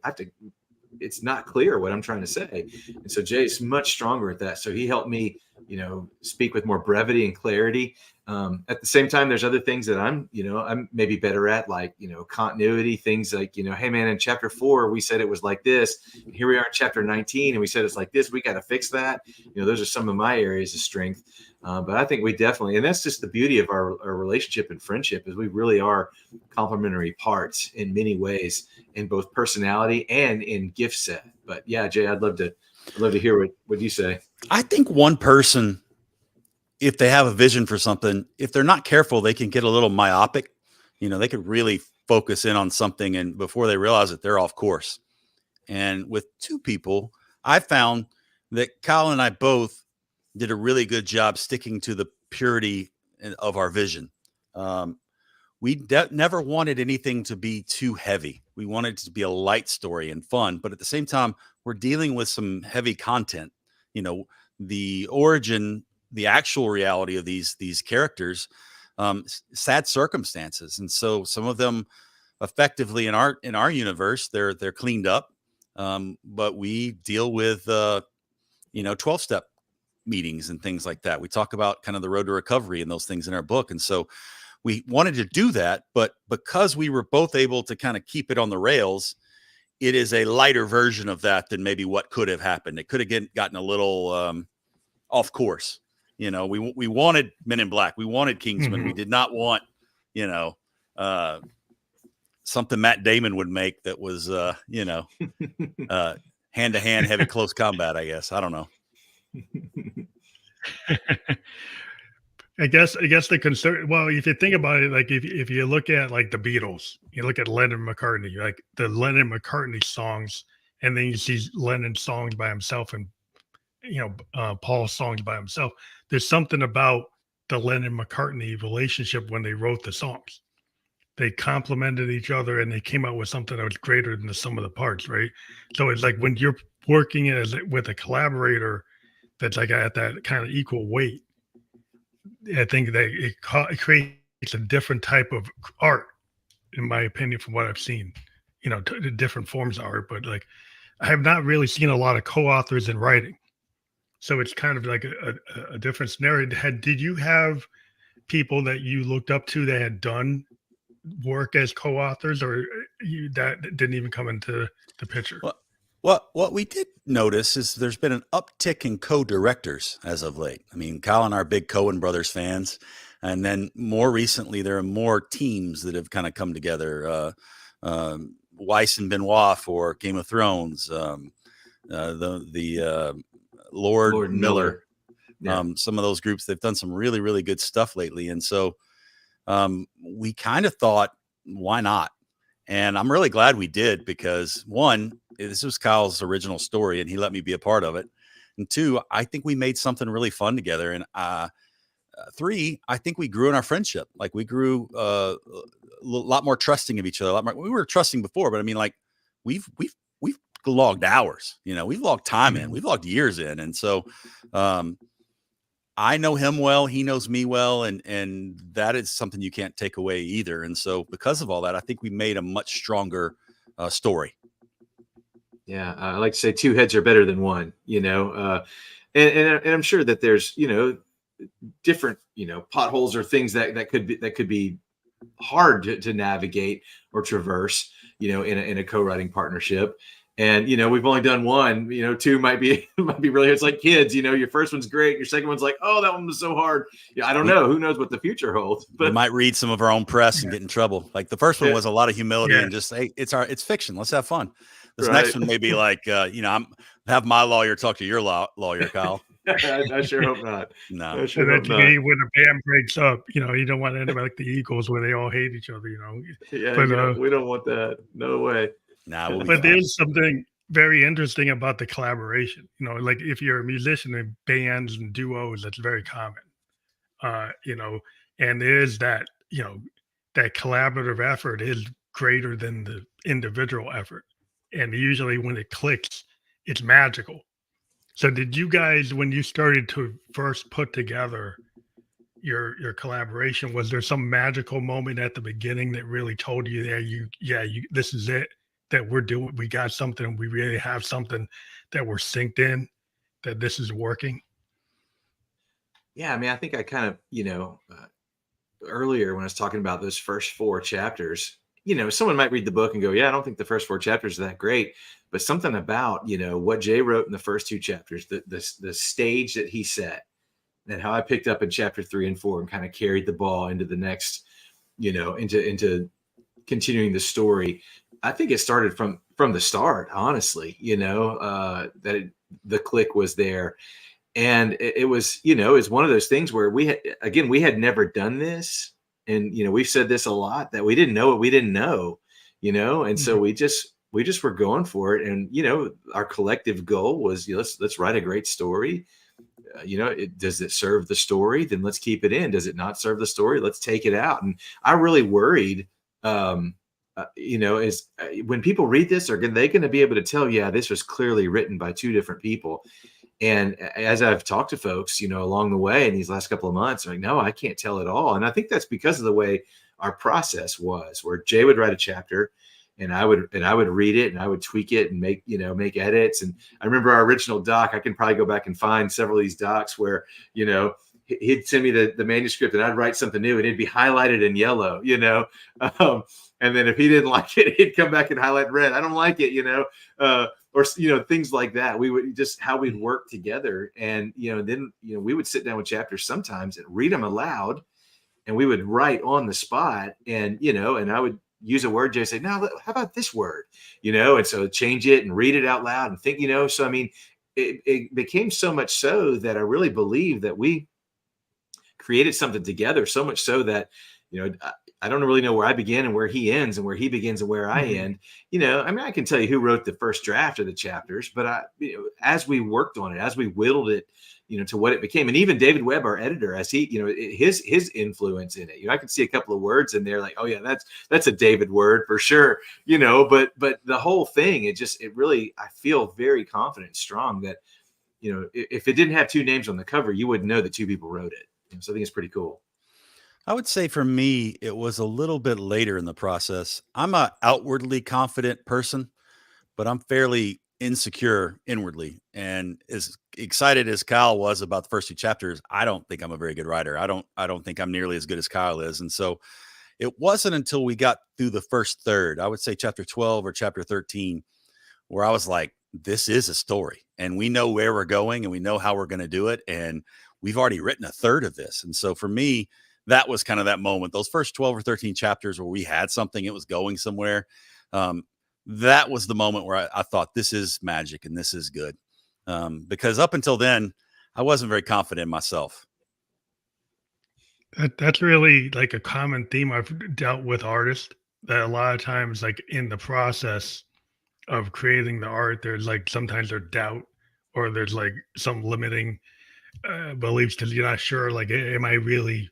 it's not clear what I'm trying to say. And so Jay's much stronger at that. So he helped me, speak with more brevity and clarity. At the same time, there's other things that I'm maybe better at, like, continuity, things like, hey man, in chapter 4, we said it was like this. And here we are in chapter 19 and we said it's like this. We got to fix that. Those are some of my areas of strength. But I think we definitely, and that's just the beauty of our relationship and friendship, is we really are complementary parts in many ways, in both personality and in gift set. But yeah, Jay, I'd love to hear what you say. I think one person, if they have a vision for something, if they're not careful, they can get a little myopic. They could really focus in on something, and before they realize it, they're off course. And with two people, I found that Kyle and I both did a really good job sticking to the purity of our vision. We never wanted anything to be too heavy. We wanted it to be a light story and fun, but at the same time, we're dealing with some heavy content. The origin, the actual reality of these characters, sad circumstances, and so some of them, effectively in our universe, they're cleaned up, but we deal with 12-step meetings and things like that. We talk about kind of the road to recovery and those things in our book, and so we wanted to do that, but because we were both able to kind of keep it on the rails, it is a lighter version of that than maybe what could have happened. It could have gotten a little off course. We wanted Men in Black. We wanted Kingsman. Mm-hmm. We did not want, something Matt Damon would make that was, hand-to-hand heavy close combat, I guess. I don't know. I guess the concern, well, if you think about it, like if you look at like the Beatles, you look at Lennon McCartney, like the Lennon McCartney songs, and then you see Lennon songs by himself and Paul's songs by himself. There's something about the Lennon McCartney relationship when they wrote the songs. They complemented each other and they came out with something that was greater than the sum of the parts, right? So it's like when you're working with a collaborator that's like at that kind of equal weight, I think that it creates a different type of art, in my opinion, from what I've seen, different forms of art. But like, I have not really seen a lot of co-authors in writing. So it's kind of like a different scenario. Did you have people that you looked up to that had done work as co-authors, or that didn't even come into the picture? Well, what we did notice is there's been an uptick in co-directors as of late. I mean, Kyle and I are big Coen Brothers fans. And then more recently, there are more teams that have kind of come together. Weiss and Benoit for Game of Thrones, Lord Miller. Yeah. Some of those groups, they've done some really, really good stuff lately. And so we kind of thought, why not? And I'm really glad we did, because one, this was Kyle's original story and he let me be a part of it. And two, I think we made something really fun together. And 3, I think we grew in our friendship. Like we grew a lot more trusting of each other. A lot more. We were trusting before, but I mean, like we've logged hours. We've logged time in. We've logged years in, and so I know him well. He knows me well, and that is something you can't take away either. And so, because of all that, I think we made a much stronger story. Yeah, I like to say 2 heads are better than one. And I'm sure that there's different potholes or things that could be hard to navigate or traverse in a co-writing partnership. And we've only done one. 2 might be really. It's like kids. Your first one's great. Your second one's like, oh, that one was so hard. I don't know. Who knows what the future holds? But we might read some of our own press and get in trouble. Like the first one was a lot of humility and just, hey, it's fiction. Let's have fun. This next one may be like, I'm have my lawyer talk to your lawyer, Kyle. I sure hope not. No. When a band breaks up, you don't want to end up like the Eagles where they all hate each other. Yeah, but we don't want that. No way. Nah, but there's something very interesting about the collaboration. Like if you're a musician in bands and duos, that's very common. And there's that, that collaborative effort is greater than the individual effort. And usually when it clicks, it's magical. So did you guys, when you started to first put together your collaboration, was there some magical moment at the beginning that really told you this is it, that we got something, we really have something that we're synced in, that this is working? Yeah, I mean, I think I kind of, earlier when I was talking about those first 4 chapters, someone might read the book and go, yeah, I don't think the first 4 chapters are that great. But something about, what Jay wrote in the first 2 chapters, the stage that he set, and how I picked up in chapter 3 and 4 and kind of carried the ball into the next, into continuing the story. I think it started from the start, honestly, that the click was there. And it was, it's one of those things where we had never done this. And, we've said this a lot, that we didn't know what we didn't know, and so we just were going for it. And, our collective goal was, let's write a great story. Does it serve the story? Then let's keep it in. Does it not serve the story? Let's take it out. And I really worried, is when people read this, are they going to be able to tell, yeah, this was clearly written by 2 different people? And as I've talked to folks, along the way in these last couple of months, I'm like, no, I can't tell at all. And I think that's because of the way our process was, where Jay would write a chapter and I would read it and I would tweak it and make edits. And I remember our original doc, I can probably go back and find several of these docs where, he'd send me the manuscript and I'd write something new and it'd be highlighted in yellow, and then if he didn't like it, he'd come back and highlight red. I don't like it, or things like that. We would just how we'd work together, and then we would sit down with chapters sometimes and read them aloud, and we would write on the spot, and and I would use a word, Jay say, now how about this word, and so change it and read it out loud and think, so I mean, it became so much so that I really believe that we created something together, so much so that I don't really know where I begin and where he ends and where he begins and where I end. I mean, I can tell you who wrote the first draft of the chapters, but as we worked on it, as we whittled it, to what it became, and even David Webb, our editor, as he, his influence in it, I could see a couple of words in there like, oh yeah, that's a David word for sure, but the whole thing, it really, I feel very confident and strong that, if it didn't have 2 names on the cover, you wouldn't know that 2 people wrote it. So I think it's pretty cool. I would say for me, it was a little bit later in the process. I'm an outwardly confident person, but I'm fairly insecure inwardly. And as excited as Kyle was about the first 2 chapters, I don't think I'm a very good writer. I don't think I'm nearly as good as Kyle is. And so it wasn't until we got through the first third, I would say chapter 12 or chapter 13, where I was like, this is a story and we know where we're going and we know how we're going to do it. And we've already written a third of this. And so for me, that was kind of that moment, those first 12 or 13 chapters where we had something, it was going somewhere. That was the moment where I thought this is magic and this is good. Because up until then, I wasn't very confident in myself. That's really like a common theme I've dealt with artists, that a lot of times, like in the process of creating the art, there's like sometimes there's doubt or there's like some limiting beliefs because you're not sure, like, am I really,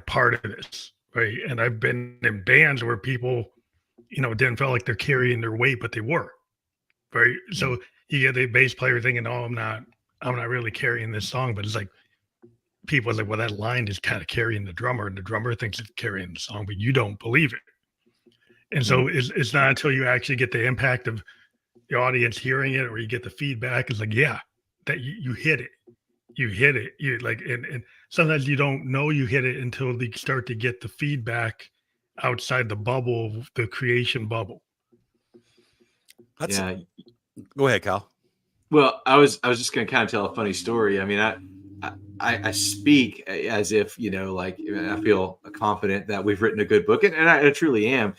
part of this, right? And I've been in bands where people, didn't feel like they're carrying their weight, but they were, right? So you get the bass player thinking, "Oh, I'm not really carrying this song," but it's like people are like, "Well, that line is kind of carrying the drummer, and the drummer thinks it's carrying the song, but you don't believe it." And so it's not until you actually get the impact of the audience hearing it, or you get the feedback. It's like, yeah, that you hit it. You hit it. You like, and sometimes you don't know you hit it until they start to get the feedback outside the bubble, the creation bubble. Yeah. Go ahead, Kyle. Well, I was just going to kind of tell a funny story. I mean, I speak as if, like I feel confident that we've written a good book, and I truly am,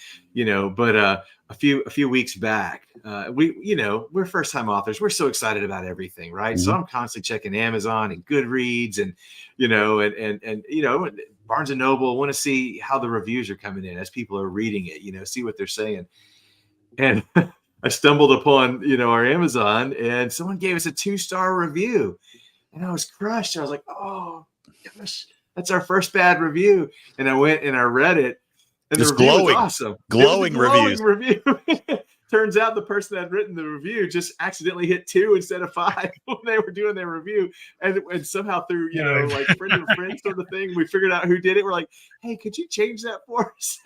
but a few weeks back, we're first time authors. We're so excited about everything, right? Mm-hmm. So I'm constantly checking Amazon and Goodreads and, and Barnes and Noble. Want to see how the reviews are coming in as people are reading it, see what they're saying. And I stumbled upon, our Amazon, and someone gave us a 2-star review. And I was crushed. I was like, oh, gosh, that's our first bad review. And I went and I read it. And It's the review glowing, was awesome. glowing review. Turns out the person that had written the review just accidentally hit 2 instead of 5 when they were doing their review. And somehow through, like friend of a friend sort of thing, we figured out who did it. We're like, hey, could you change that for us?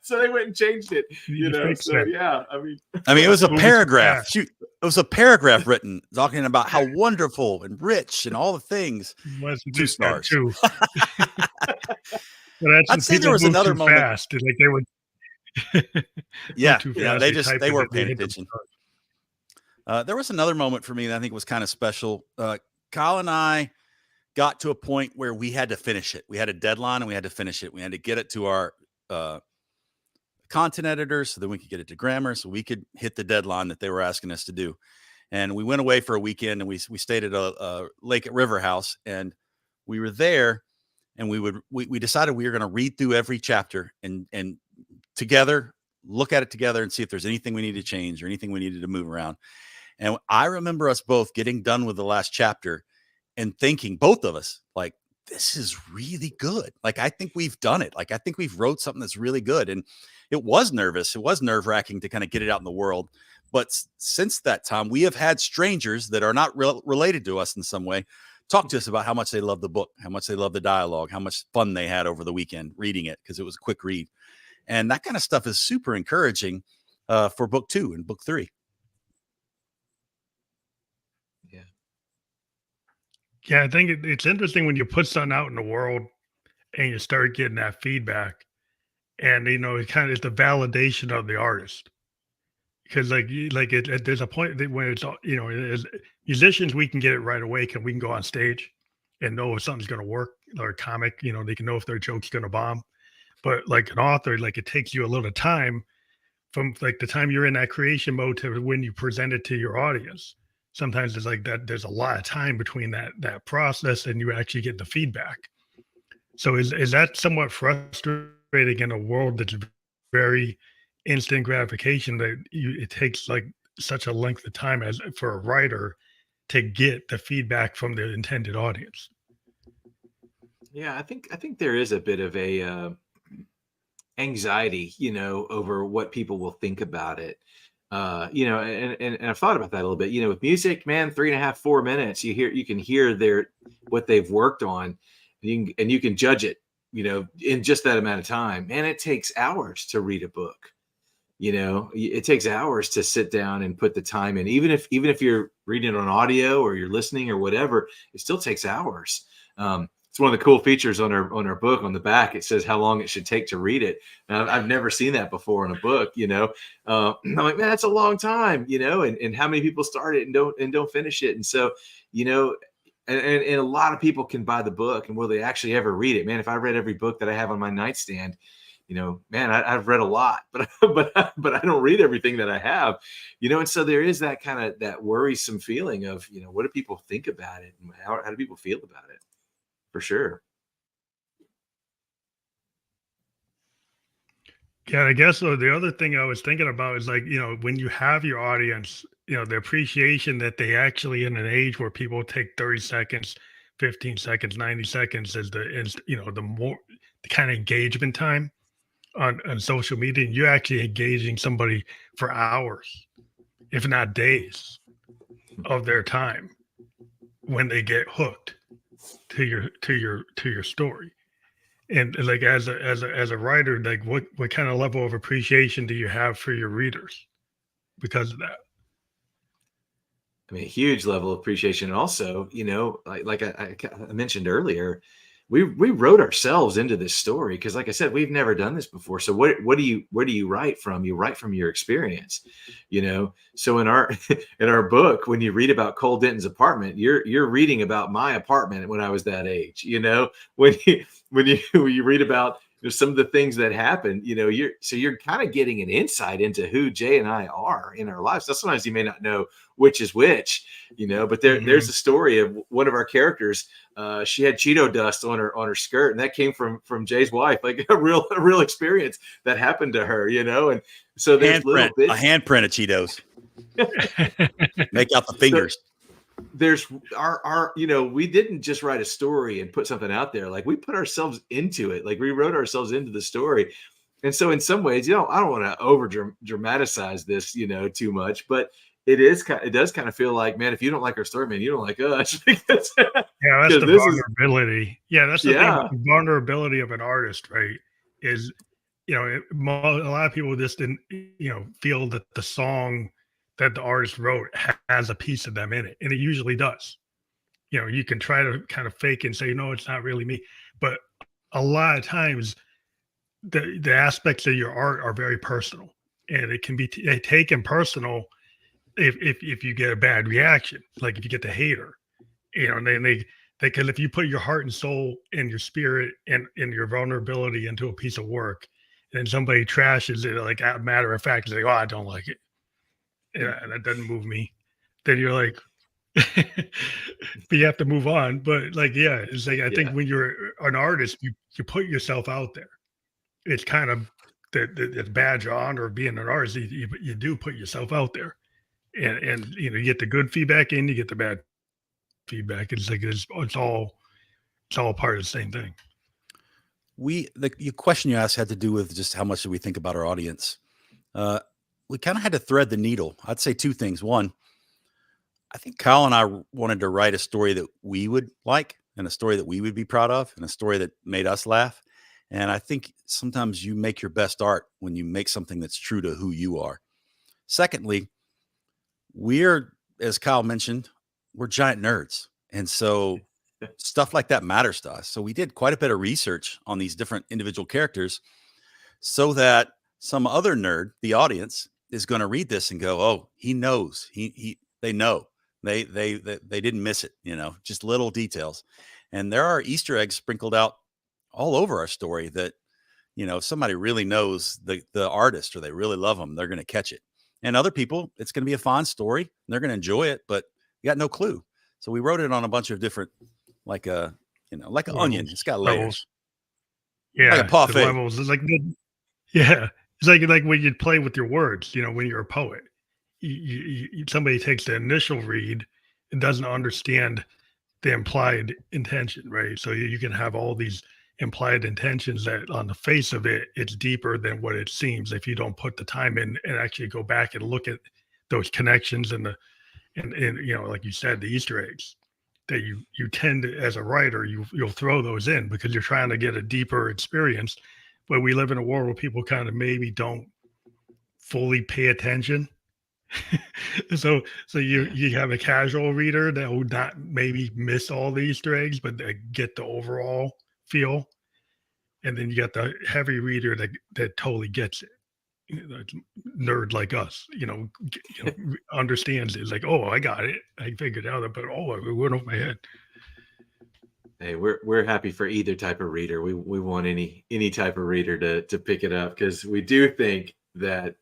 So they went and changed it, So, yeah, I mean, it was a paragraph. Shoot, it was a paragraph written talking about how wonderful and rich and all the things. 2 stars. I'd say there was another moment. Fast. Like they would. They weren't paying attention. There was another moment for me that I think was kind of special. Kyle and I got to a point where we had to finish it. We had a deadline and we had to finish it. We had to get it to our content editors so that we could get it to Grammar so we could hit the deadline that they were asking us to do. And we went away for a weekend and we stayed at a lake at River House, and we were there, and we decided we were going to read through every chapter and together, look at it together and see if there's anything we need to change or anything we needed to move around. And I remember us both getting done with the last chapter and thinking, both of us, like, this is really good. Like, I think we've done it. Like, I think we've wrote something that's really good. And it was nervous. It was nerve-wracking to kind of get it out in the world. But since that time, we have had strangers that are not related to us in some way talk to us about how much they love the book, how much they love the dialogue, how much fun they had over the weekend reading it because it was a quick read. And that kind of stuff is super encouraging for book 2 and book 3. Yeah, I think it's interesting when you put something out in the world and you start getting that feedback, and it kind of is the validation of the artist. Because there's a point when it's as musicians, we can get it right away. We can go on stage and know if something's going to work, or a comic, they can know if their joke's going to bomb. But like an author, like it takes you a little time from like the time you're in that creation mode to when you present it to your audience. Sometimes it's like that. There's a lot of time between that process and you actually get the feedback. So is that somewhat frustrating in a world that's very instant gratification, that it takes like such a length of time as for a writer to get the feedback from the intended audience? Yeah, I think there is a bit of a anxiety, over what people will think about it. And I've thought about that a little bit. With music, man, 3.5, 4 minutes, you can hear what they've worked on, and you can judge it, in just that amount of time. Man, it takes hours to read a book. It takes hours to sit down and put the time in. Even if you're reading it on audio or you're listening or whatever, it still takes hours. It's one of the cool features on our book. On the back, it says how long it should take to read it. I've never seen that before in a book. I'm like, man, that's a long time. And how many people start it and don't finish it. And so, and a lot of people can buy the book, and will they actually ever read it? Man, if I read every book that I have on my nightstand, man, I've read a lot, but I don't read everything that I have, and so there is that kind of that worrisome feeling of, what do people think about it, and how do people feel about it? For sure. Yeah, I guess so. The other thing I was thinking about is like, when you have your audience, the appreciation that they actually in an age where people take 30 seconds 15 seconds, 90 seconds is the kind of engagement time on social media. And you're actually engaging somebody for hours, if not days, of their time when they get hooked to your story. And like as a writer, like what kind of level of appreciation do you have for your readers because of that? I mean, a huge level of appreciation. And also, like I mentioned earlier, we wrote ourselves into this story because, like I said, we've never done this before. So where do you write from? You write from your experience, So in our in our book, when you read about Cole Denton's apartment, you're reading about my apartment when I was that age. When you read about some of the things that happened, you're kind of getting an insight into who Jay and I are in our lives. Now, sometimes you may not know which is which, but there's a story of one of our characters. She had Cheeto dust on her skirt, and that came from Jay's wife, like a real experience that happened to her, and so there's little bits. A handprint of Cheetos. Make out the fingers. There's our we didn't just write a story and put something out there. Like we put ourselves into it. Like we wrote ourselves into the story. And so in some ways, I don't want to over dramatize this, too much, but it does kind of feel like, man, if you don't like our story, man, you don't like us. That's the vulnerability. That's the thing. The vulnerability of an artist, right? Is, a lot of people just didn't, feel that the song that the artist wrote has a piece of them in it. And it usually does. You can try to kind of fake and say, no, it's not really me. But a lot of times the aspects of your art are very personal, and it can be taken personal if you get a bad reaction, like if you get the hater, and then they can, if you put your heart and soul and your spirit and your vulnerability into a piece of work, and then somebody trashes it, like a matter of fact, it's like, oh, I don't like it. And that doesn't move me. Then you're like, but you have to move on. But like, it's like, I think when you're an artist, you put yourself out there. It's kind of the badge of honor of being an artist. You do put yourself out there, and you get the good feedback and you get the bad feedback. It's like it's all part of the same thing. The question you asked had to do with just how much do we think about our audience. We kind of had to thread the needle. I'd say two things. One, I think Kyle and I wanted to write a story that we would like, and a story that we would be proud of, and a story that made us laugh. And I think sometimes you make your best art when you make something that's true to who you are. Secondly, as Kyle mentioned, we're giant nerds. And so stuff like that matters to us. So we did quite a bit of research on these different individual characters so that some other nerd, the audience, is going to read this and go, oh, he knows. They know. They didn't miss it, just little details. And there are Easter eggs sprinkled out all over our story that, if somebody really knows the artist or they really love them, they're going to catch it. And other people, it's going to be a fun story and they're going to enjoy it, but you got no clue. So we wrote it on a bunch of different, like an onion. It's got layers. Yeah. Like a parfait. Levels. It's like, it's like when you play with your words, when you're a poet, somebody takes the initial read and doesn't understand the implied intention, right? So you can have all these implied intentions that on the face of it, it's deeper than what it seems if you don't put the time in and actually go back and look at those connections and like you said, the Easter eggs that you tend to, as a writer, you'll throw those in because you're trying to get a deeper experience. But we live in a world where people kind of maybe don't fully pay attention. so you have a casual reader that will not maybe miss all the Easter eggs, but they get the overall feel. And then you got the heavy reader that totally gets it. Nerd like us, understands it. It's like, oh, I got it. I figured out, but it went off my head. Hey, we're happy for either type of reader. We want any type of reader to pick it up because we do think that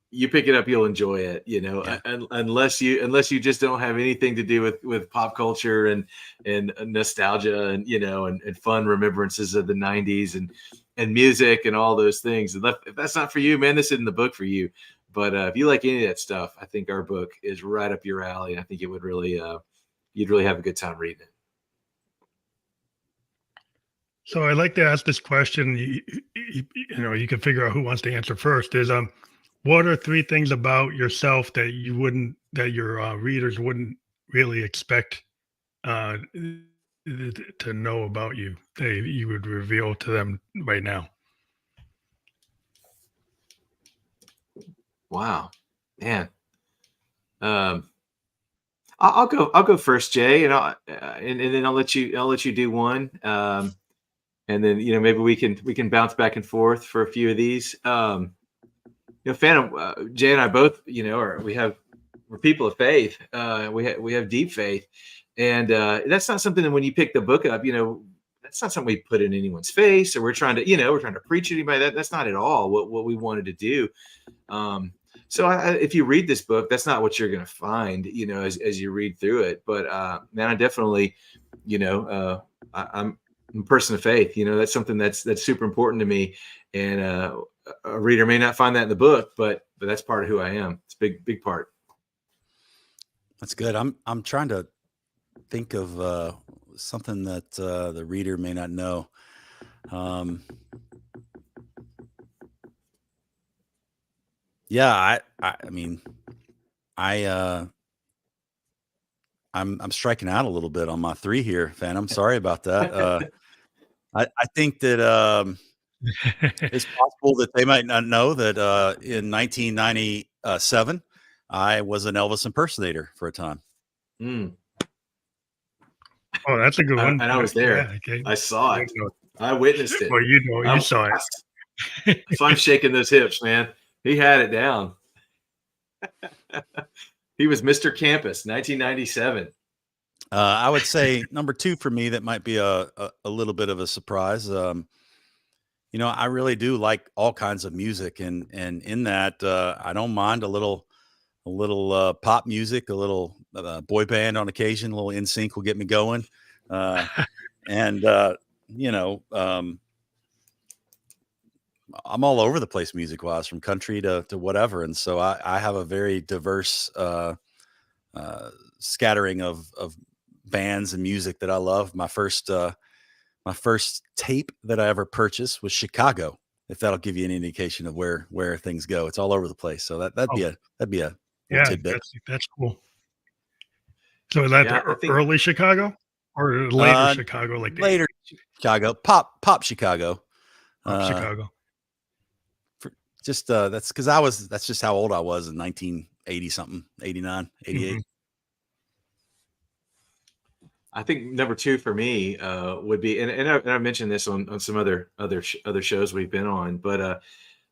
you pick it up, you'll enjoy it. Unless you just don't have anything to do with pop culture and nostalgia and fun remembrances of the '90s and music and all those things. And if that's not for you, man, this isn't the book for you. But if you like any of that stuff, I think our book is right up your alley. And I think it would really, you'd really have a good time reading it. So I like to ask this question. You can figure out who wants to answer first. Is what are three things about yourself that that your readers wouldn't really expect uh, to know about you? You would reveal to them right now. Wow, man. Um, I'll go first, Jay, and and then I'll let you do one. And then maybe we can bounce back and forth for a few of these. Phantom, Jay and I both we're people of faith. We have deep faith, and that's not something that when you pick the book up, that's not something we put in anyone's face, or we're trying to preach to anybody. That's not at all what we wanted to do. So if you read this book, that's not what you're going to find, as you read through it. But man, I definitely, I'm a person of faith. That's something that's super important to me. And a reader may not find that in the book, but that's part of who I am. It's a big part. That's good. I'm trying to think of something that the reader may not know. Yeah, I mean, I'm striking out a little bit on my 3 here, Phantom. Sorry about that. I think that it's possible that they might not know that in 1997, I was an Elvis impersonator for a time. Mm. Oh, that's a good one. And I was there. Yeah, okay. I saw it. I witnessed it. Well, you saw it. So I'm shaking those hips, man. He had it down. He was Mr. Campus, 1997. I would say number 2 for me, that might be a little bit of a surprise. I really do like all kinds of music, and in that, I don't mind a little pop music, a little boy band on occasion. A little NSYNC will get me going, and I'm all over the place music wise, from country to whatever, and so I have a very diverse scattering of bands and music that I love. My first tape that I ever purchased was Chicago, if that'll give you an indication of where things go. It's all over the place. So that'd be a tidbit. That's cool. So is that early Chicago or later Chicago? Like later Chicago, pop Chicago. Chicago. That's because that's just how old I was in 1980 something, 89, 88. Mm-hmm. I think number 2 for me would be, and I mentioned this on some other shows we've been on, but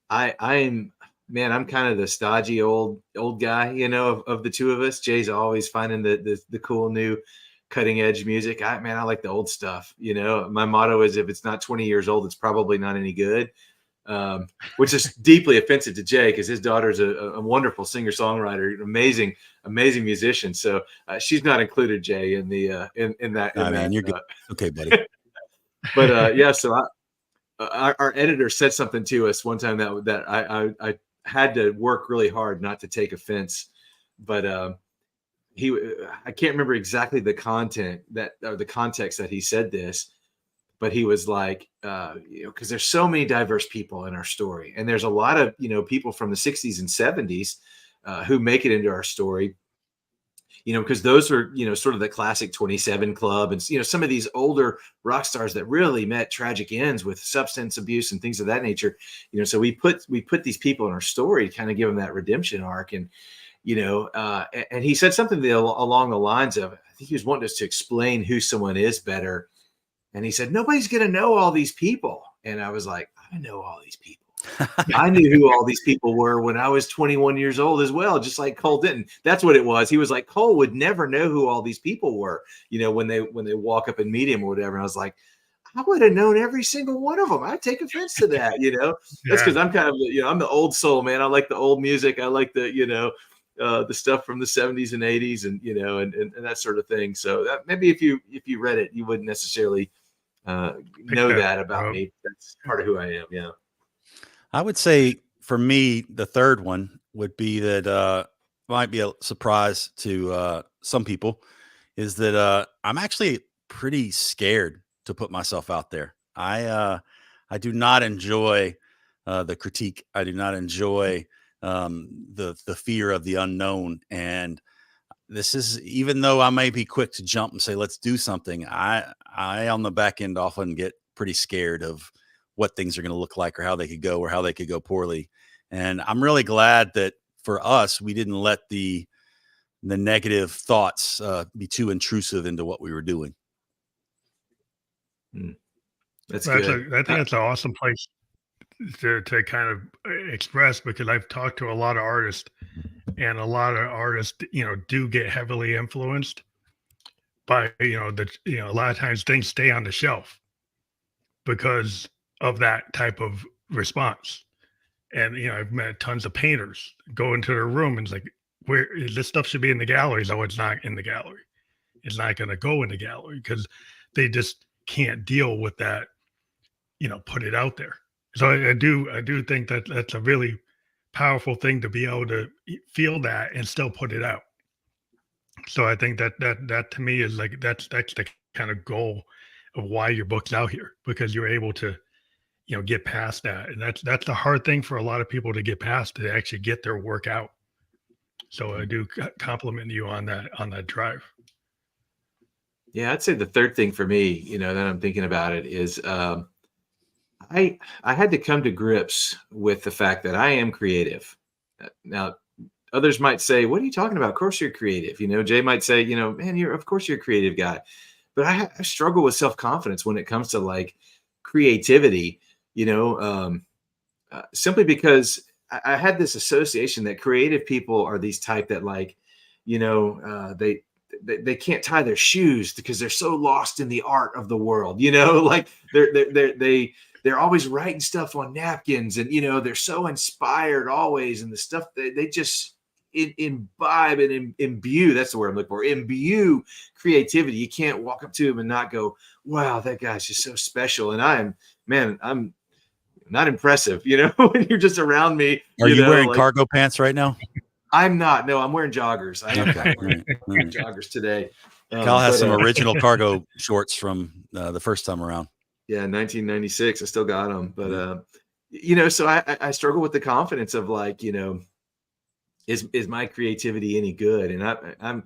I'm kind of the stodgy old guy, of the two of us. Jay's always finding the cool new cutting edge music. I like the old stuff. My motto is, if it's not 20 years old, it's probably not any good. Which is deeply offensive to Jay, because his daughter's a wonderful singer-songwriter, amazing musician. So she's not included, Jay, in the in that. Man, you're good. Okay, buddy. But yeah, so our editor said something to us one time that I had to work really hard not to take offense, but I can't remember exactly the content or the context that he said this. But he was like, because there's so many diverse people in our story, and there's a lot of people from the 60s and 70s who make it into our story, because those are sort of the classic 27 Club, and some of these older rock stars that really met tragic ends with substance abuse and things of that nature. So we put these people in our story to kind of give them that redemption arc, and and he said something along the lines of, I think he was wanting us to explain who someone is better. And he said, nobody's going to know all these people. And I was like, I know all these people. I knew who all these people were when I was 21 years old as well, just like Cole Denton. That's what it was. He was like, Cole would never know who all these people were, when they walk up and meet him or whatever. And I was like, I would have known every single one of them. I take offense to that, That's because I'm kind of, I'm the old soul, man. I like the old music. I like the stuff from the 70s and 80s and, and that sort of thing. So that maybe if you read it, you wouldn't necessarily know that about me. That's part of who I am. Yeah. I would say for me, the third one would be that might be a surprise to some people, is that I'm actually pretty scared to put myself out there. I do not enjoy the critique. I do not enjoy the fear of the unknown. And this is, even though I may be quick to jump and say, let's do something, I on the back end often get pretty scared of what things are going to look like or how they could go or how they could go poorly. And I'm really glad that for us, we didn't let the negative thoughts be too intrusive into what we were doing. That's I good. think that's an awesome place to kind of express, because I've talked to a lot of artists, and a lot of artists, do get heavily influenced by, a lot of times things stay on the shelf because of that type of response. And, I've met tons of painters go into their room and it's like, where this stuff should be in the galleries. Oh, it's not in the gallery. It's not going to go in the gallery because they just can't deal with that, put it out there. So I do think that that's a really powerful thing, to be able to feel that and still put it out. So I think that to me is like, that's the kind of goal of why your book's out here, because you're able to, get past that. And that's the hard thing for a lot of people to get past, to actually get their work out. So I do compliment you on that drive. Yeah, I'd say the third thing for me, that I'm thinking about it is, I had to come to grips with the fact that I am creative. Now, others might say, "What are you talking about? Of course you're creative." Jay might say, "Man, of course you're a creative guy." But I struggle with self-confidence when it comes to like creativity. Simply because I had this association that creative people are these type that like, they can't tie their shoes because they're so lost in the art of the world. Like they're always writing stuff on napkins, and they're so inspired always, and the stuff they just imbibe and imbue. That's the word I'm looking for. Imbue creativity. You can't walk up to him and not go, "Wow, that guy's just so special." And I'm not impressive, when you're just around me. Are you wearing cargo pants right now? I'm not. No, I'm wearing joggers. I am Okay. wearing joggers today. Kyle has some original cargo shorts from the first time around. Yeah, 1996. I still got them, but so I struggle with the confidence of like, is my creativity any good? And I've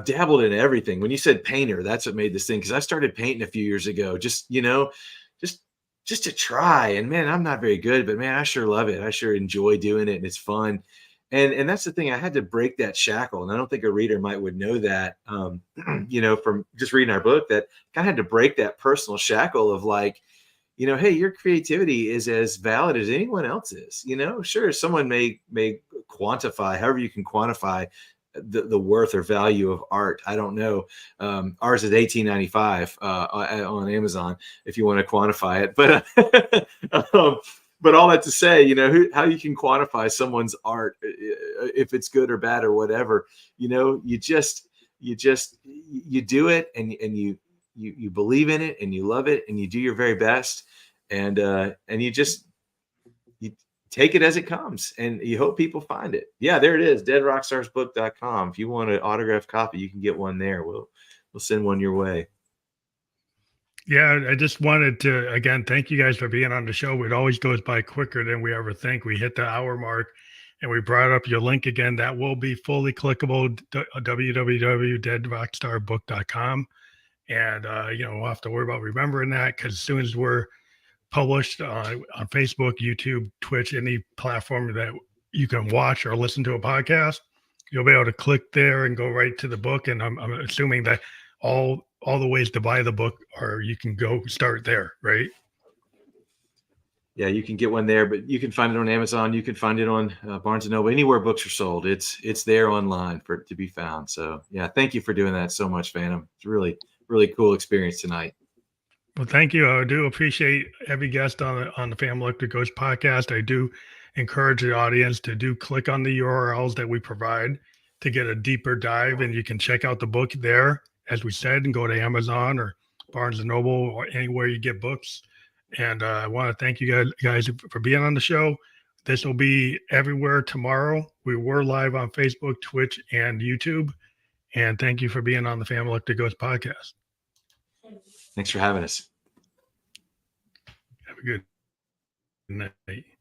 dabbled in everything. When you said painter, that's what made this thing, because I started painting a few years ago, just to try. And man, I'm not very good, but man, I sure love it. I sure enjoy doing it, and it's fun. And that's the thing. I had to break that shackle, and I don't think a reader would know that, from just reading our book, that kind of had to break that personal shackle of like, hey, your creativity is as valid as anyone else's. Sure, someone may quantify, however you can quantify the worth or value of art. I don't know. Ours is $18.95 on Amazon if you want to quantify it, but. But all that to say, how you can quantify someone's art, if it's good or bad or whatever, you do it, and you believe in it, and you love it, and you do your very best, and you take it as it comes, and you hope people find it. Yeah, there it is, deadrockstarsbook.com. If you want an autographed copy, you can get one there. We'll send one your way. Yeah, I just wanted to, again, thank you guys for being on the show. It always goes by quicker than we ever think. We hit the hour mark, and we brought up your link again. That will be fully clickable, www.deadrockstarbook.com. And, we'll have to worry about remembering that, because as soon as we're published on Facebook, YouTube, Twitch, any platform that you can watch or listen to a podcast, you'll be able to click there and go right to the book. And I'm assuming that all the ways to buy the book, or you can go start there, right? Yeah, you can get one there, but you can find it on Amazon. You can find it on Barnes & Noble, anywhere books are sold. It's there online for it to be found. So yeah, thank you for doing that so much, Phantom. It's really, really cool experience tonight. Well, thank you. I do appreciate every guest on the Family Electric Ghost podcast. I do encourage the audience to click on the URLs that we provide to get a deeper dive, and you can check out the book there, as we said, and go to Amazon or Barnes & Noble or anywhere you get books. And I want to thank you guys for being on the show. This will be everywhere tomorrow. We were live on Facebook, Twitch, and YouTube. And thank you for being on the Family Electric Ghost podcast. Thanks for having us. a good night.